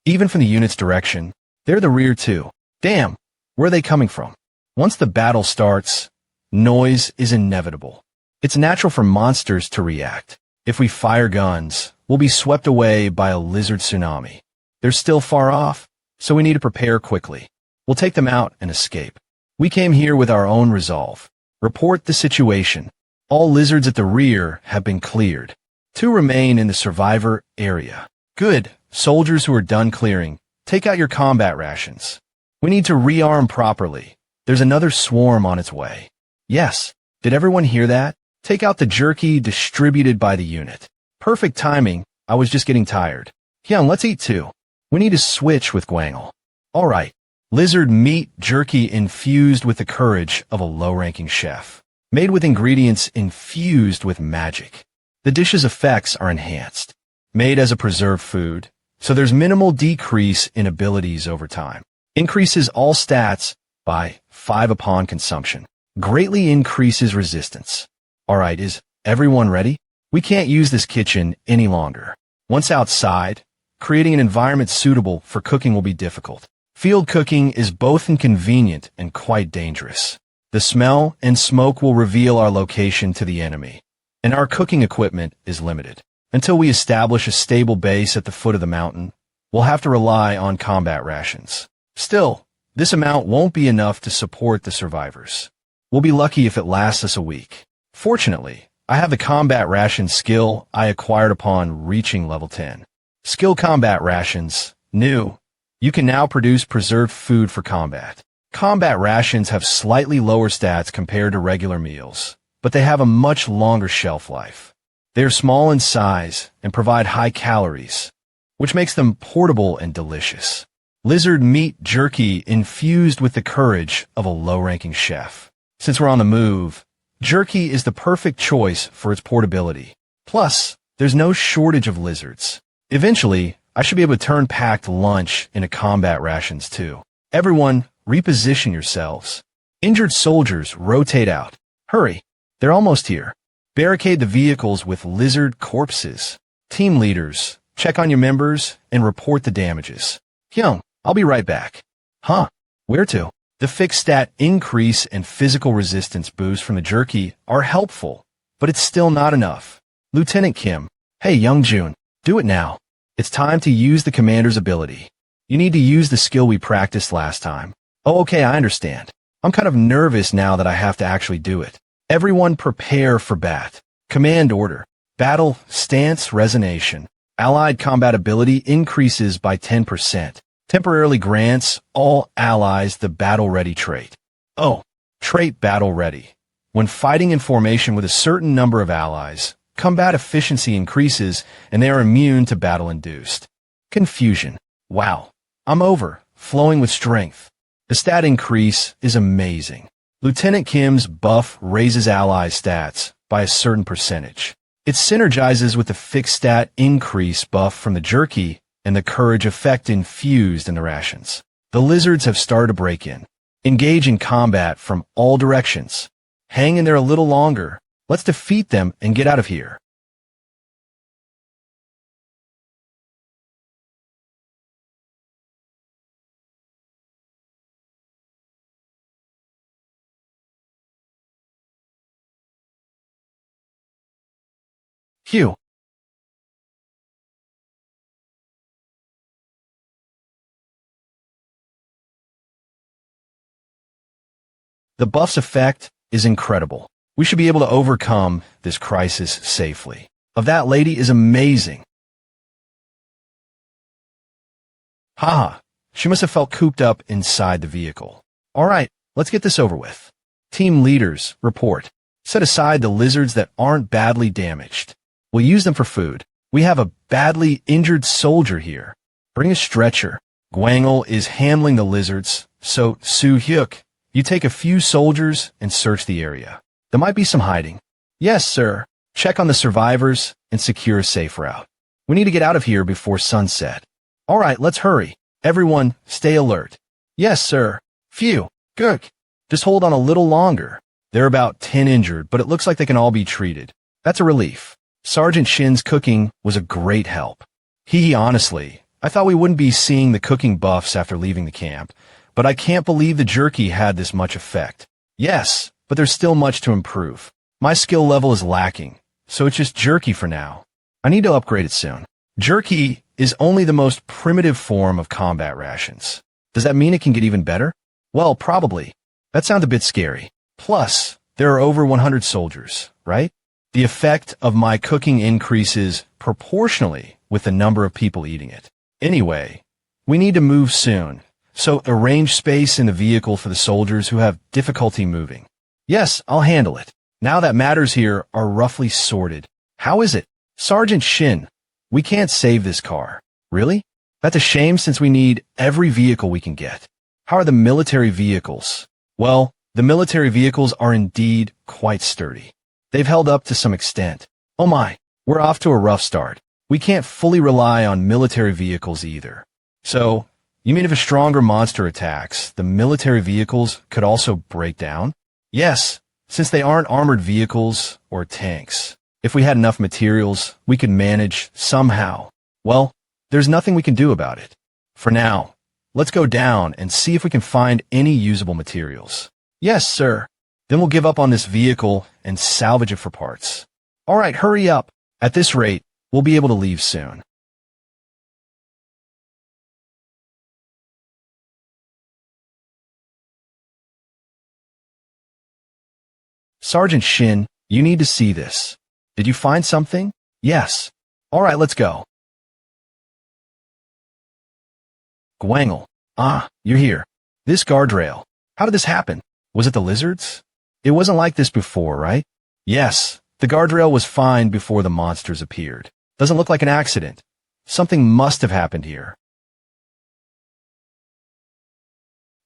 Even from the unit's direction, they're the rear too. Damn, where are they coming from? Once the battle starts, noise is inevitable. It's natural for monsters to react. If we fire guns, we'll be swept away by a lizard tsunami. They're still far off, so we need to prepare quickly. We'll take them out and escape. We came here with our own resolve. Report the situation. All lizards at the rear have been cleared. 2 remain in the survivor area. Good. Soldiers who are done clearing, take out your combat rations. We need to rearm properly. There's another swarm on its way. Yes. Did everyone hear that? Take out the jerky distributed by the unit. Perfect timing. I was just getting tired. Hyung, let's eat too. We need to switch with Gwangle. Alright. Lizard meat jerky infused with the courage of a low-ranking chef. Made with ingredients infused with magic. The dish's effects are enhanced. Made as a preserved food, so there's minimal decrease in abilities over time. Increases all stats by 5 upon consumption. Greatly increases resistance. Alright, is everyone ready? We can't use this kitchen any longer. Once outside, creating an environment suitable for cooking will be difficult. Field cooking is both inconvenient and quite dangerous. The smell and smoke will reveal our location to the enemy, and our cooking equipment is limited. Until we establish a stable base at the foot of the mountain, we'll have to rely on combat rations. Still, this amount won't be enough to support the survivors. We'll be lucky if it lasts us a week. Fortunately, I have the combat ration skill I acquired upon reaching level 10. Skill combat rations, new. You can now produce preserved food for combat. Combat rations have slightly lower stats compared to regular meals, but they have a much longer shelf life. They are small in size and provide high calories, which makes them portable and delicious. Lizard meat jerky infused with the courage of a low-ranking chef. Since we're on the move, jerky is the perfect choice for its portability. Plus, there's no shortage of lizards. Eventually, I should be able to turn packed lunch into combat rations too. Everyone, reposition yourselves. Injured soldiers, rotate out. Hurry, they're almost here. Barricade the vehicles with lizard corpses. Team leaders, check on your members and report the damages. Hyung, I'll be right back. Huh? Where to? The fixed stat increase and physical resistance boost from the jerky are helpful, but it's still not enough. Lieutenant Kim, hey Young Jun, do it now. It's time to use the commander's ability. You need to use the skill we practiced last time. Oh, okay, I understand. I'm kind of nervous now that I have to actually do it. Everyone prepare for bat. Command order. Battle, stance, resonation. Allied combat ability increases by 10%. Temporarily grants all allies the battle-ready trait. Oh, trait battle-ready. When fighting in formation with a certain number of allies, combat efficiency increases and they are immune to battle-induced. Confusion. Wow. I'm over, flowing with strength. The stat increase is amazing. Lieutenant Kim's buff raises allies' stats by a certain percentage. It synergizes with the fixed stat increase buff from the jerky and the courage effect infused in the rations. The lizards have started to break in. Engage in combat from all directions. Hang in there a little longer. Let's defeat them and get out of here. Hugh. The buff's effect is incredible. We should be able to overcome this crisis safely. Of that lady is amazing. Haha, she must have felt cooped up inside the vehicle. Alright, let's get this over with. Team leaders, report. Set aside the lizards that aren't badly damaged. We'll use them for food. We have a badly injured soldier here. Bring a stretcher. Gwangle is handling the lizards, so Soo-hyuk, you take a few soldiers and search the area. There might be some hiding. Yes, sir. check on the survivors, and secure a safe route. We need to get out of here before sunset. All right, let's hurry. Everyone, stay alert. Yes, sir. Phew. Good. Just hold on a little longer. There are about 10 injured, but it looks like they can all be treated. That's a relief. Sergeant Shin's cooking was a great help. Honestly, I thought we wouldn't be seeing the cooking buffs after leaving the camp, but I can't believe the jerky had this much effect. Yes, but there's still much to improve. My skill level is lacking, so it's just jerky for now. I need to upgrade it soon. Jerky is only the most primitive form of combat rations. Does that mean it can get even better? Well, probably. That sounds a bit scary. Plus, there are over 100 soldiers, right? The effect of my cooking increases proportionally with the number of people eating it. Anyway, we need to move soon, so arrange space in the vehicle for the soldiers who have difficulty moving. Yes, I'll handle it. Now that matters here are roughly sorted. How is it? Sergeant Shin, we can't save this car. Really? That's a shame since we need every vehicle we can get. How are the military vehicles? Well, the military vehicles are indeed quite sturdy. They've held up to some extent. Oh my, we're off to a rough start. We can't fully rely on military vehicles either. So, you mean if a stronger monster attacks, the military vehicles could also break down? Yes, since they aren't armored vehicles or tanks. If we had enough materials, we could manage somehow. Well, there's nothing we can do about it. For now, let's go down and see if we can find any usable materials. Yes, sir. Then we'll give up on this vehicle and salvage it for parts. All right, hurry up. At this rate, we'll be able to leave soon. Sergeant Shin, you need to see this. Did you find something? Yes. All right, let's go. Gwangel. Ah, you're here. This guardrail. How did this happen? Was it the lizards? It wasn't like this before, right? Yes, the guardrail was fine before the monsters appeared. Doesn't look like an accident. Something must have happened here.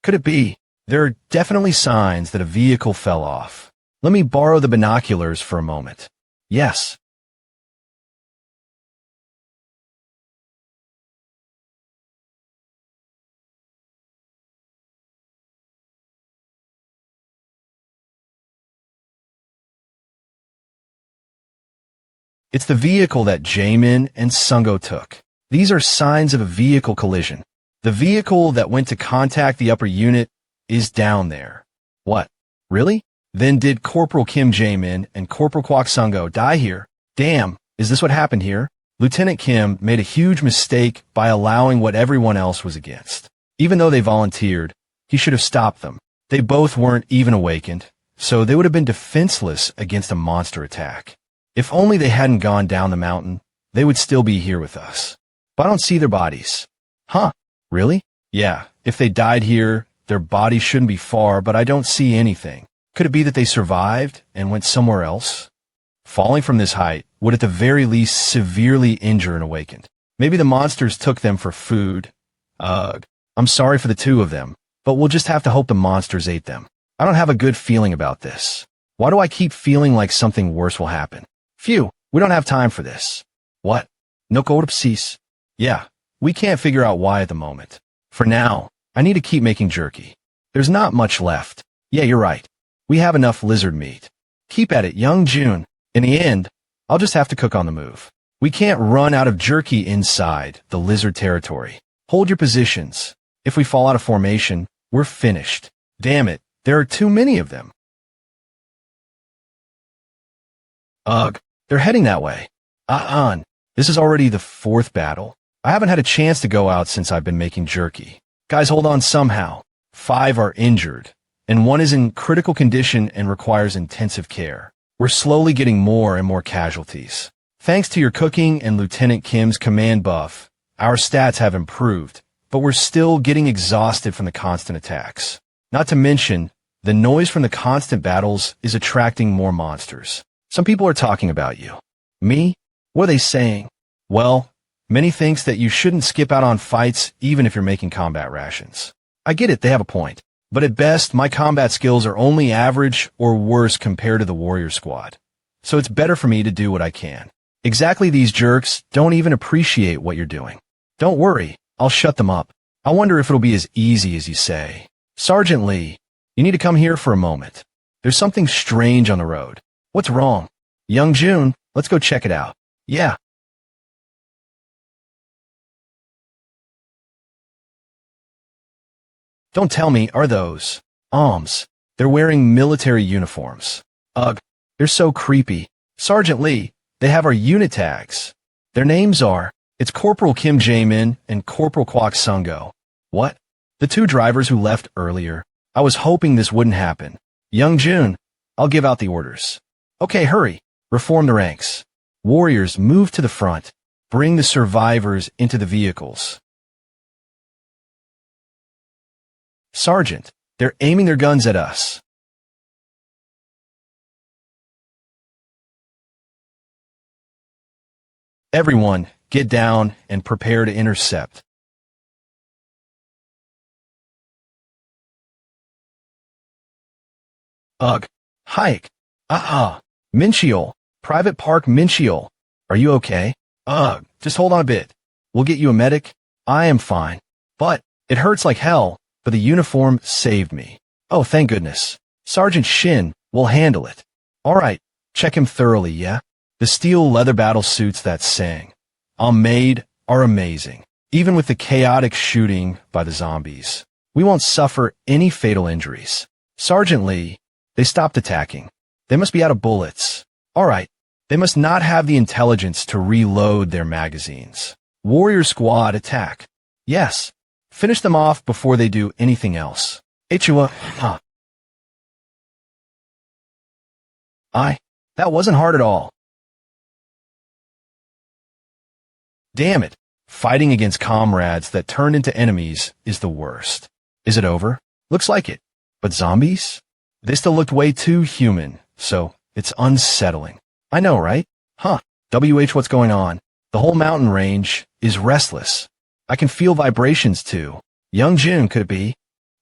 Could it be? There are definitely signs that a vehicle fell off. Let me borrow the binoculars for a moment. Yes. It's the vehicle that Jaemin and Sungo took. These are signs of a vehicle collision. The vehicle that went to contact the upper unit is down there. What? Really? Then did Corporal Kim Jaemin and Corporal Kwok Sungo die here? Damn, is this what happened here? Lieutenant Kim made a huge mistake by allowing what everyone else was against. Even though they volunteered, he should have stopped them. They both weren't even awakened, so they would have been defenseless against a monster attack. If only they hadn't gone down the mountain, they would still be here with us. But I don't see their bodies. Huh? Really? Yeah, if they died here, their bodies shouldn't be far, but I don't see anything. Could it be that they survived and went somewhere else? Falling from this height would at the very least severely injure an awakened. Maybe the monsters took them for food. Ugh. I'm sorry for the two of them, but we'll just have to hope the monsters ate them. I don't have a good feeling about this. Why do I keep feeling like something worse will happen? Phew, we don't have time for this. What? No corpses? Yeah, we can't figure out why at the moment. For now, I need to keep making jerky. There's not much left. Yeah, you're right. We have enough lizard meat. Keep at it, young June. In the end, I'll just have to cook on the move. We can't run out of jerky inside the lizard territory. Hold your positions. If we fall out of formation, we're finished. Damn it, there are too many of them. Ugh. They're heading that way. This is already the 4th battle. I haven't had a chance to go out since I've been making jerky. Guys, hold on somehow. 5 are injured, and 1 is in critical condition and requires intensive care. We're slowly getting more and more casualties. Thanks to your cooking and Lieutenant Kim's command buff, our stats have improved, but we're still getting exhausted from the constant attacks. Not to mention, the noise from the constant battles is attracting more monsters. Some people are talking about you. Me? What are they saying? Well, many thinks that you shouldn't skip out on fights even if you're making combat rations. I get it, they have a point. But at best, my combat skills are only average or worse compared to the warrior squad. so it's better for me to do what I can. Exactly, these jerks don't even appreciate what you're doing. Don't worry, I'll shut them up. I wonder if it'll be as easy as you say. Sergeant Lee, you need to come here for a moment. There's something strange on the road. What's wrong? Young June, let's go check it out. Yeah. Don't tell me, are those Oms? They're wearing military uniforms. Ugh, they're so creepy. Sergeant Lee, they have our unit tags. Their names are, it's Corporal Kim Jae-min and Corporal Kwok Sung-go. What? The two drivers who left earlier. I was hoping this wouldn't happen. Young June, I'll give out the orders. Okay, hurry. Reform the ranks. Warriors, move to the front. Bring the survivors into the vehicles. Sergeant, they're aiming their guns at us. Everyone, get down and prepare to intercept. Ugh. Hike. Mincheol. Private Park Mincheol. Are you okay? Ugh. Just hold on a bit. We'll get you a medic. I am fine. But it hurts like hell, but the uniform saved me. Oh, thank goodness. Sergeant Shin will handle it. All right. Check him thoroughly, yeah? The steel leather battle suits that sang made are amazing. Even with the chaotic shooting by the zombies, we won't suffer any fatal injuries. Sergeant Lee, they stopped attacking. They must be out of bullets. All right. They must not have the intelligence to reload their magazines. Warrior Squad, attack. Yes. Finish them off before they do anything else. Ichua, that wasn't hard at all. Damn it. Fighting against comrades that turned into enemies is the worst. Is it over? Looks like it. But zombies? They still looked way too human, so it's unsettling. I know, right? What's going on? The whole mountain range is restless. I can feel vibrations too. Young Jun, could it be?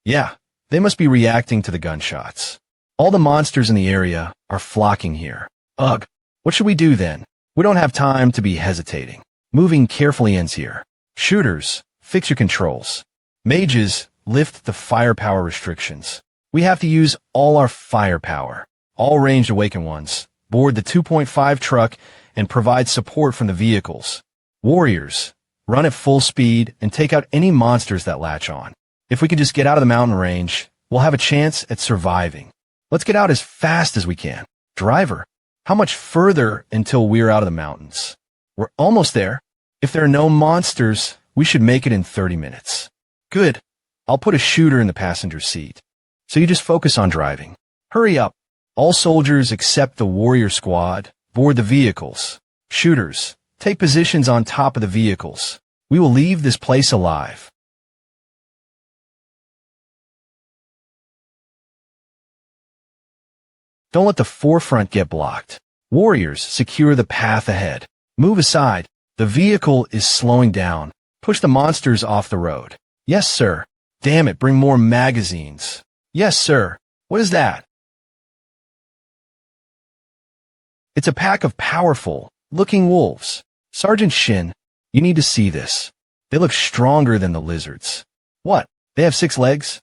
Yeah, they must be reacting to the gunshots. All the monsters in the area are flocking here. Ugh, what should we do then? We don't have time to be hesitating. Moving carefully ends here. Shooters, fix your controls. Mages, lift the firepower restrictions. We have to use all our firepower. All ranged awakened ones, board the 2.5 truck and provide support from the vehicles. Warriors, run at full speed and take out any monsters that latch on. If we can just get out of the mountain range, we'll have a chance at surviving. Let's get out as fast as we can. Driver, how much further until we're out of the mountains? We're almost there. If there are no monsters, we should make it in 30 minutes. Good. I'll put a shooter in the passenger seat. So you just focus on driving. Hurry up. All soldiers except the warrior squad, board the vehicles. Shooters, take positions on top of the vehicles. We will leave this place alive. Don't let the forefront get blocked. Warriors, secure the path ahead. Move aside. The vehicle is slowing down. Push the monsters off the road. Yes, sir. Damn it, bring more magazines. Yes, sir. What is that? It's a pack of powerful-looking wolves. Sergeant Shin, you need to see this. They look stronger than the lizards. What? They have 6 legs?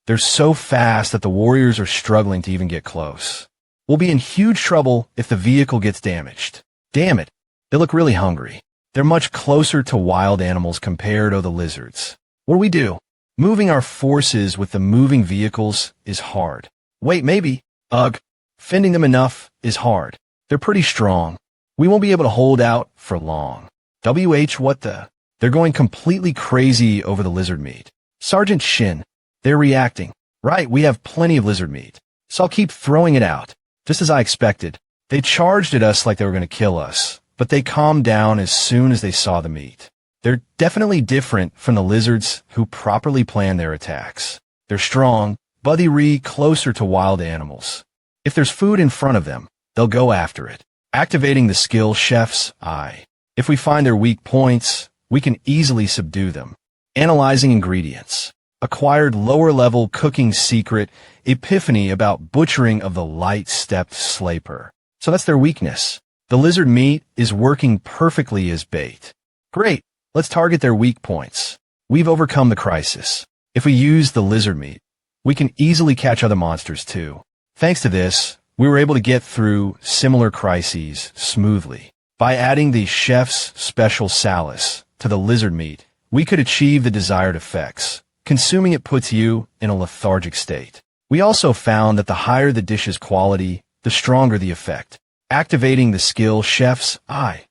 They're so fast that the warriors are struggling to even get close. We'll be in huge trouble if the vehicle gets damaged. Damn it. They look really hungry. They're much closer to wild animals compared to the lizards. What do we do? Moving our forces with the moving vehicles is hard. Wait, maybe. Ugh. Fending them enough is hard. They're pretty strong. We won't be able to hold out for long. What the? They're going completely crazy over the lizard meat. Sergeant Shin, they're reacting. Right, we have plenty of lizard meat. So I'll keep throwing it out. Just as I expected. They charged at us like they were going to kill us, but they calmed down as soon as they saw the meat. They're definitely different from the lizards who properly plan their attacks. They're strong, but they're closer to wild animals. If there's food in front of them, they'll go after it. Activating the skill chef's eye. If we find their weak points, we can easily subdue them. Analyzing ingredients. acquired lower-level cooking secret, epiphany about butchering of the light-stepped slaper. So that's their weakness. The lizard meat is working perfectly as bait. Great, let's target their weak points. We've overcome the crisis. If we use the lizard meat, we can easily catch other monsters too. Thanks to this, we were able to get through similar crises smoothly. By adding the chef's special salice to the lizard meat, we could achieve the desired effects. Consuming it puts you in a lethargic state. We also found that the higher the dish's quality, the stronger the effect, activating the skill chef's eye.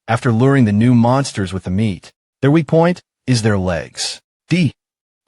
After luring the new monsters with the meat, their weak point is their legs. D.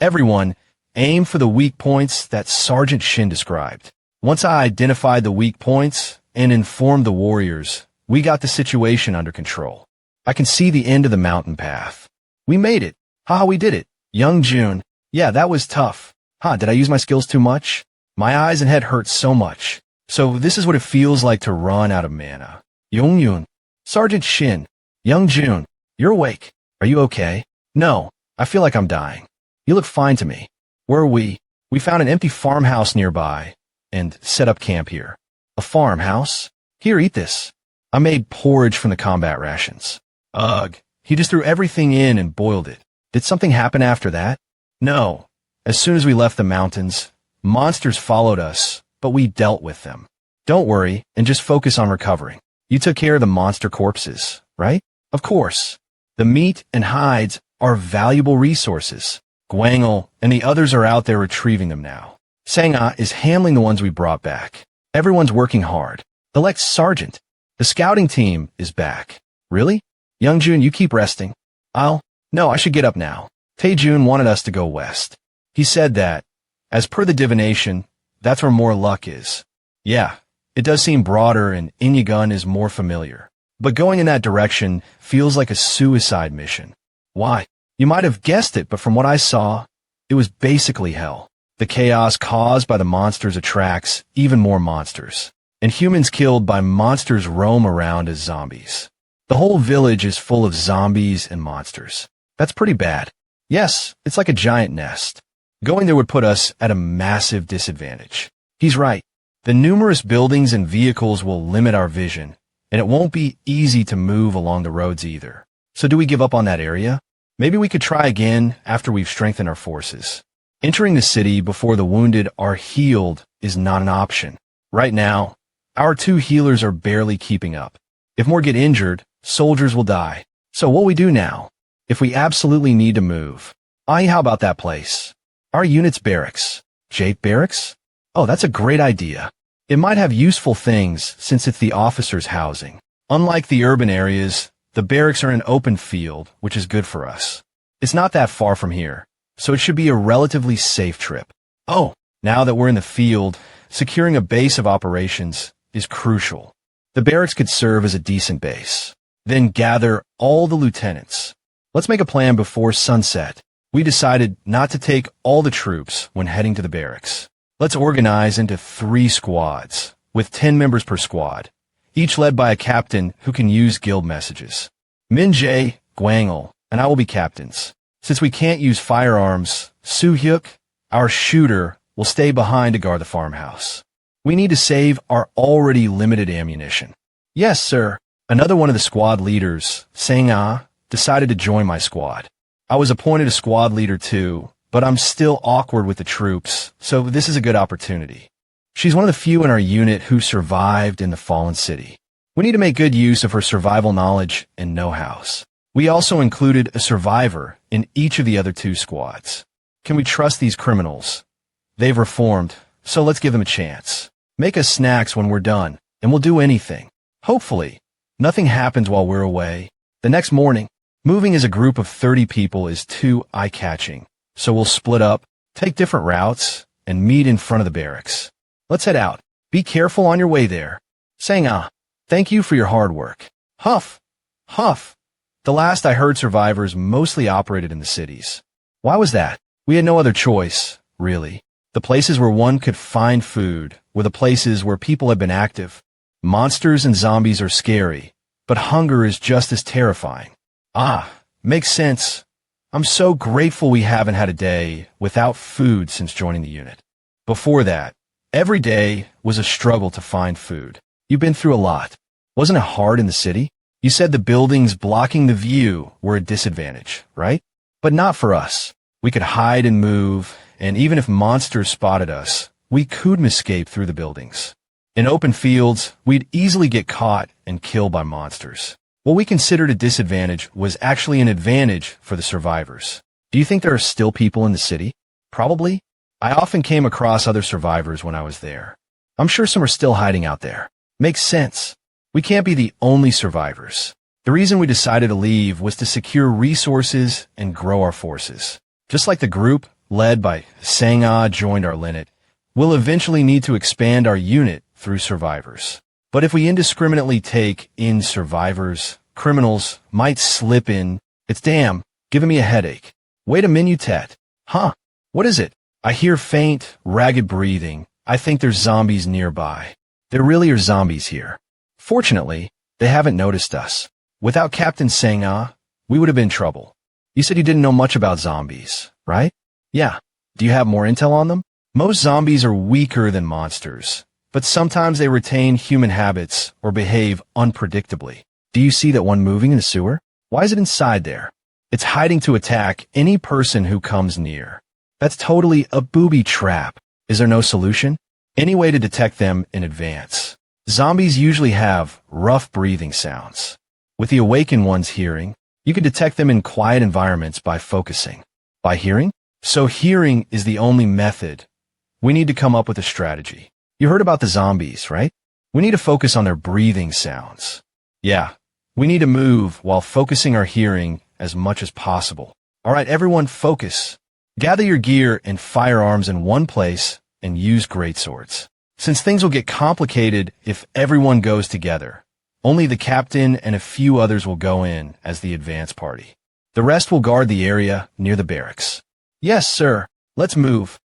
Everyone, aim for the weak points that Sergeant Shin described. Once I identified the weak points and informed the warriors, we got the situation under control. I can see the end of the mountain path. We made it. Haha, we did it. Young June. Yeah, that was tough. Did I use my skills too much? My eyes and head hurt so much. So this is what it feels like to run out of mana. Yong-yun. Sergeant Shin. Young June. You're awake. Are you okay? No, I feel like I'm dying. You look fine to me. Where are we? We found an empty farmhouse nearby and set up camp here. A farmhouse? Here, eat this. I made porridge from the combat rations. Ugh. He just threw everything in and boiled it. Did something happen after that? No. As soon as we left the mountains, monsters followed us, but we dealt with them. Don't worry and just focus on recovering. You took care of the monster corpses, right? Of course. The meat and hides are valuable resources. Gwangel and the others are out there retrieving them now. Sangha is handling the ones we brought back. Everyone's working hard. Elect Sergeant. The scouting team is back. Really? Youngjun, you keep resting. No, I should get up now. Taejun wanted us to go west. He said that, as per the divination, that's where more luck is. Yeah, it does seem broader and Inyagun is more familiar. But going in that direction feels like a suicide mission. Why? You might have guessed it, but from what I saw, it was basically hell. The chaos caused by the monsters attracts even more monsters. And humans killed by monsters roam around as zombies. The whole village is full of zombies and monsters. That's pretty bad. Yes, it's like a giant nest. Going there would put us at a massive disadvantage. He's right. The numerous buildings and vehicles will limit our vision, and it won't be easy to move along the roads either. So do we give up on that area? Maybe we could try again after we've strengthened our forces. Entering the city before the wounded are healed is not an option. Right now, our 2 healers are barely keeping up. If more get injured, soldiers will die. So what we do now? If we absolutely need to move. How about that place? Our unit's barracks. Jape Barracks? Oh, that's a great idea. It might have useful things since it's the officers' housing. Unlike the urban areas, the barracks are an open field, which is good for us. It's not that far from here, so it should be a relatively safe trip. Oh, now that we're in the field, securing a base of operations is crucial. The barracks could serve as a decent base. Then gather all the lieutenants. Let's make a plan before sunset. We decided not to take all the troops when heading to the barracks. Let's organize into 3 squads, with 10 members per squad, each led by a captain who can use guild messages. Min-jae, Gwangel, and I will be captains. Since we can't use firearms, Soo-hyuk, our shooter, will stay behind to guard the farmhouse. We need to save our already limited ammunition. Yes, sir. Another one of the squad leaders, Sang-ah, decided to join my squad. I was appointed a squad leader too, but I'm still awkward with the troops, so this is a good opportunity. She's one of the few in our unit who survived in the fallen city. We need to make good use of her survival knowledge and know-hows. We also included a survivor in each of the other 2 squads. Can we trust these criminals? They've reformed, so let's give them a chance. Make us snacks when we're done, and we'll do anything. Hopefully, nothing happens while we're away. The next morning, moving as a group of 30 people is too eye-catching, so we'll split up, take different routes, and meet in front of the barracks. Let's head out. Be careful on your way there. Sang-ah, thank you for your hard work. Huff. Huff. The last I heard, survivors mostly operated in the cities. Why was that? We had no other choice, really. The places where one could find food were the places where people had been active. Monsters and zombies are scary, but hunger is just as terrifying. Makes sense. I'm so grateful we haven't had a day without food since joining the unit. Before that, every day was a struggle to find food. You've been through a lot. Wasn't it hard in the city? You said the buildings blocking the view were a disadvantage, right? But not for us. We could hide and move, and even if monsters spotted us, we couldn't escape through the buildings. In open fields, we'd easily get caught and killed by monsters. What we considered a disadvantage was actually an advantage for the survivors. Do you think there are still people in the city? Probably. I often came across other survivors when I was there. I'm sure some are still hiding out there. Makes sense. We can't be the only survivors. The reason we decided to leave was to secure resources and grow our forces. Just like the group, led by Sang-ah, joined our linet, we'll eventually need to expand our unit through survivors. But if we indiscriminately take in survivors, criminals might slip in. It's giving me a headache. Wait a minute. Huh? What is it? I hear faint, ragged breathing. I think there's zombies nearby. There really are zombies here. Fortunately, they haven't noticed us. Without Captain Sang-ah, we would have been in trouble. You said you didn't know much about zombies, right? Yeah. Do you have more intel on them? Most zombies are weaker than monsters, but sometimes they retain human habits or behave unpredictably. Do you see that one moving in the sewer? Why is it inside there? It's hiding to attack any person who comes near. That's totally a booby trap. Is there no solution? Any way to detect them in advance? Zombies usually have rough breathing sounds. With the awakened ones hearing, you can detect them in quiet environments by focusing. By hearing? So hearing is the only method. We need to come up with a strategy. You heard about the zombies, right? We need to focus on their breathing sounds. Yeah, we need to move while focusing our hearing as much as possible. All right, everyone focus. Gather your gear and firearms in one place and use greatswords. Since things will get complicated if everyone goes together, only the captain and a few others will go in as the advance party. The rest will guard the area near the barracks. Yes, sir. Let's move.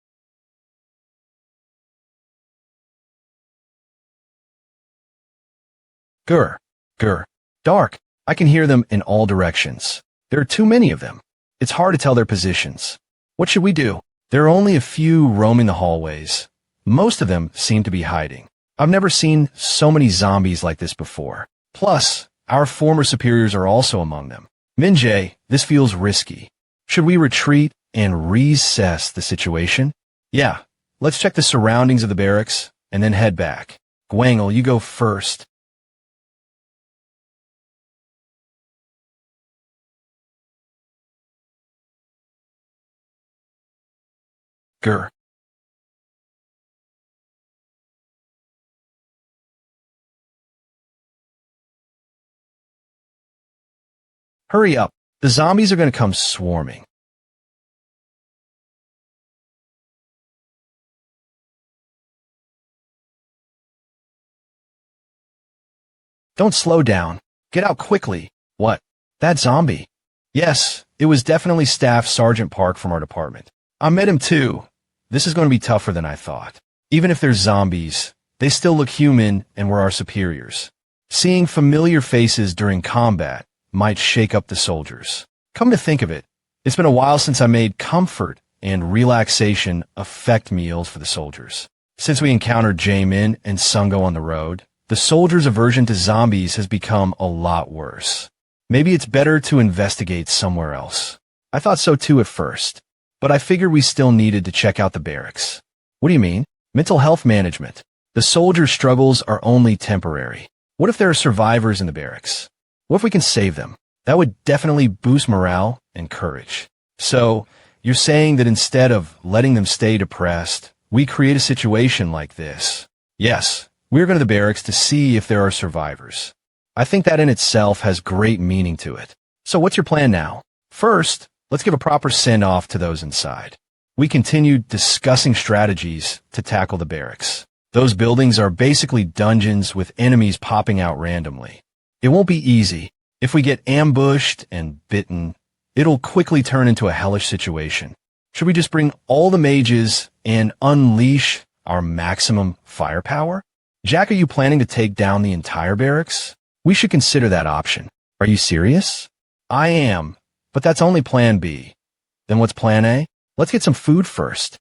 Grr. Dark. I can hear them in all directions. There are too many of them. It's hard to tell their positions. What should we do? There are only a few roaming the hallways. Most of them seem to be hiding. I've never seen so many zombies like this before. Plus, our former superiors are also among them. Minjae, this feels risky. Should we retreat and reassess the situation? Yeah, let's check the surroundings of the barracks and then head back. Gwangel, you go first. Grr. Hurry up. The zombies are going to come swarming. Don't slow down. Get out quickly. What? That zombie? Yes, it was definitely Staff Sergeant Park from our department. I met him too. This is going to be tougher than I thought. Even if they're zombies, they still look human and were our superiors. Seeing familiar faces during combat might shake up the soldiers. Come to think of it, it's been a while since I made comfort and relaxation effect meals for the soldiers. Since we encountered Jaemin and Sungo on the road, the soldiers' aversion to zombies has become a lot worse. Maybe it's better to investigate somewhere else. I thought so too at first, but I figured we still needed to check out the barracks. What do you mean? Mental health management. The soldiers' struggles are only temporary. What if there are survivors in the barracks? What if we can save them? That would definitely boost morale and courage. So, you're saying that instead of letting them stay depressed, we create a situation like this? Yes, we're going to the barracks to see if there are survivors. I think that in itself has great meaning to it. So what's your plan now? First, let's give a proper send-off to those inside. We continued discussing strategies to tackle the barracks. Those buildings are basically dungeons with enemies popping out randomly. It won't be easy. If we get ambushed and bitten, it'll quickly turn into a hellish situation. Should we just bring all the mages and unleash our maximum firepower? Jack, are you planning to take down the entire barracks? We should consider that option. Are you serious? I am, but that's only plan B. Then what's plan A? Let's get some food first.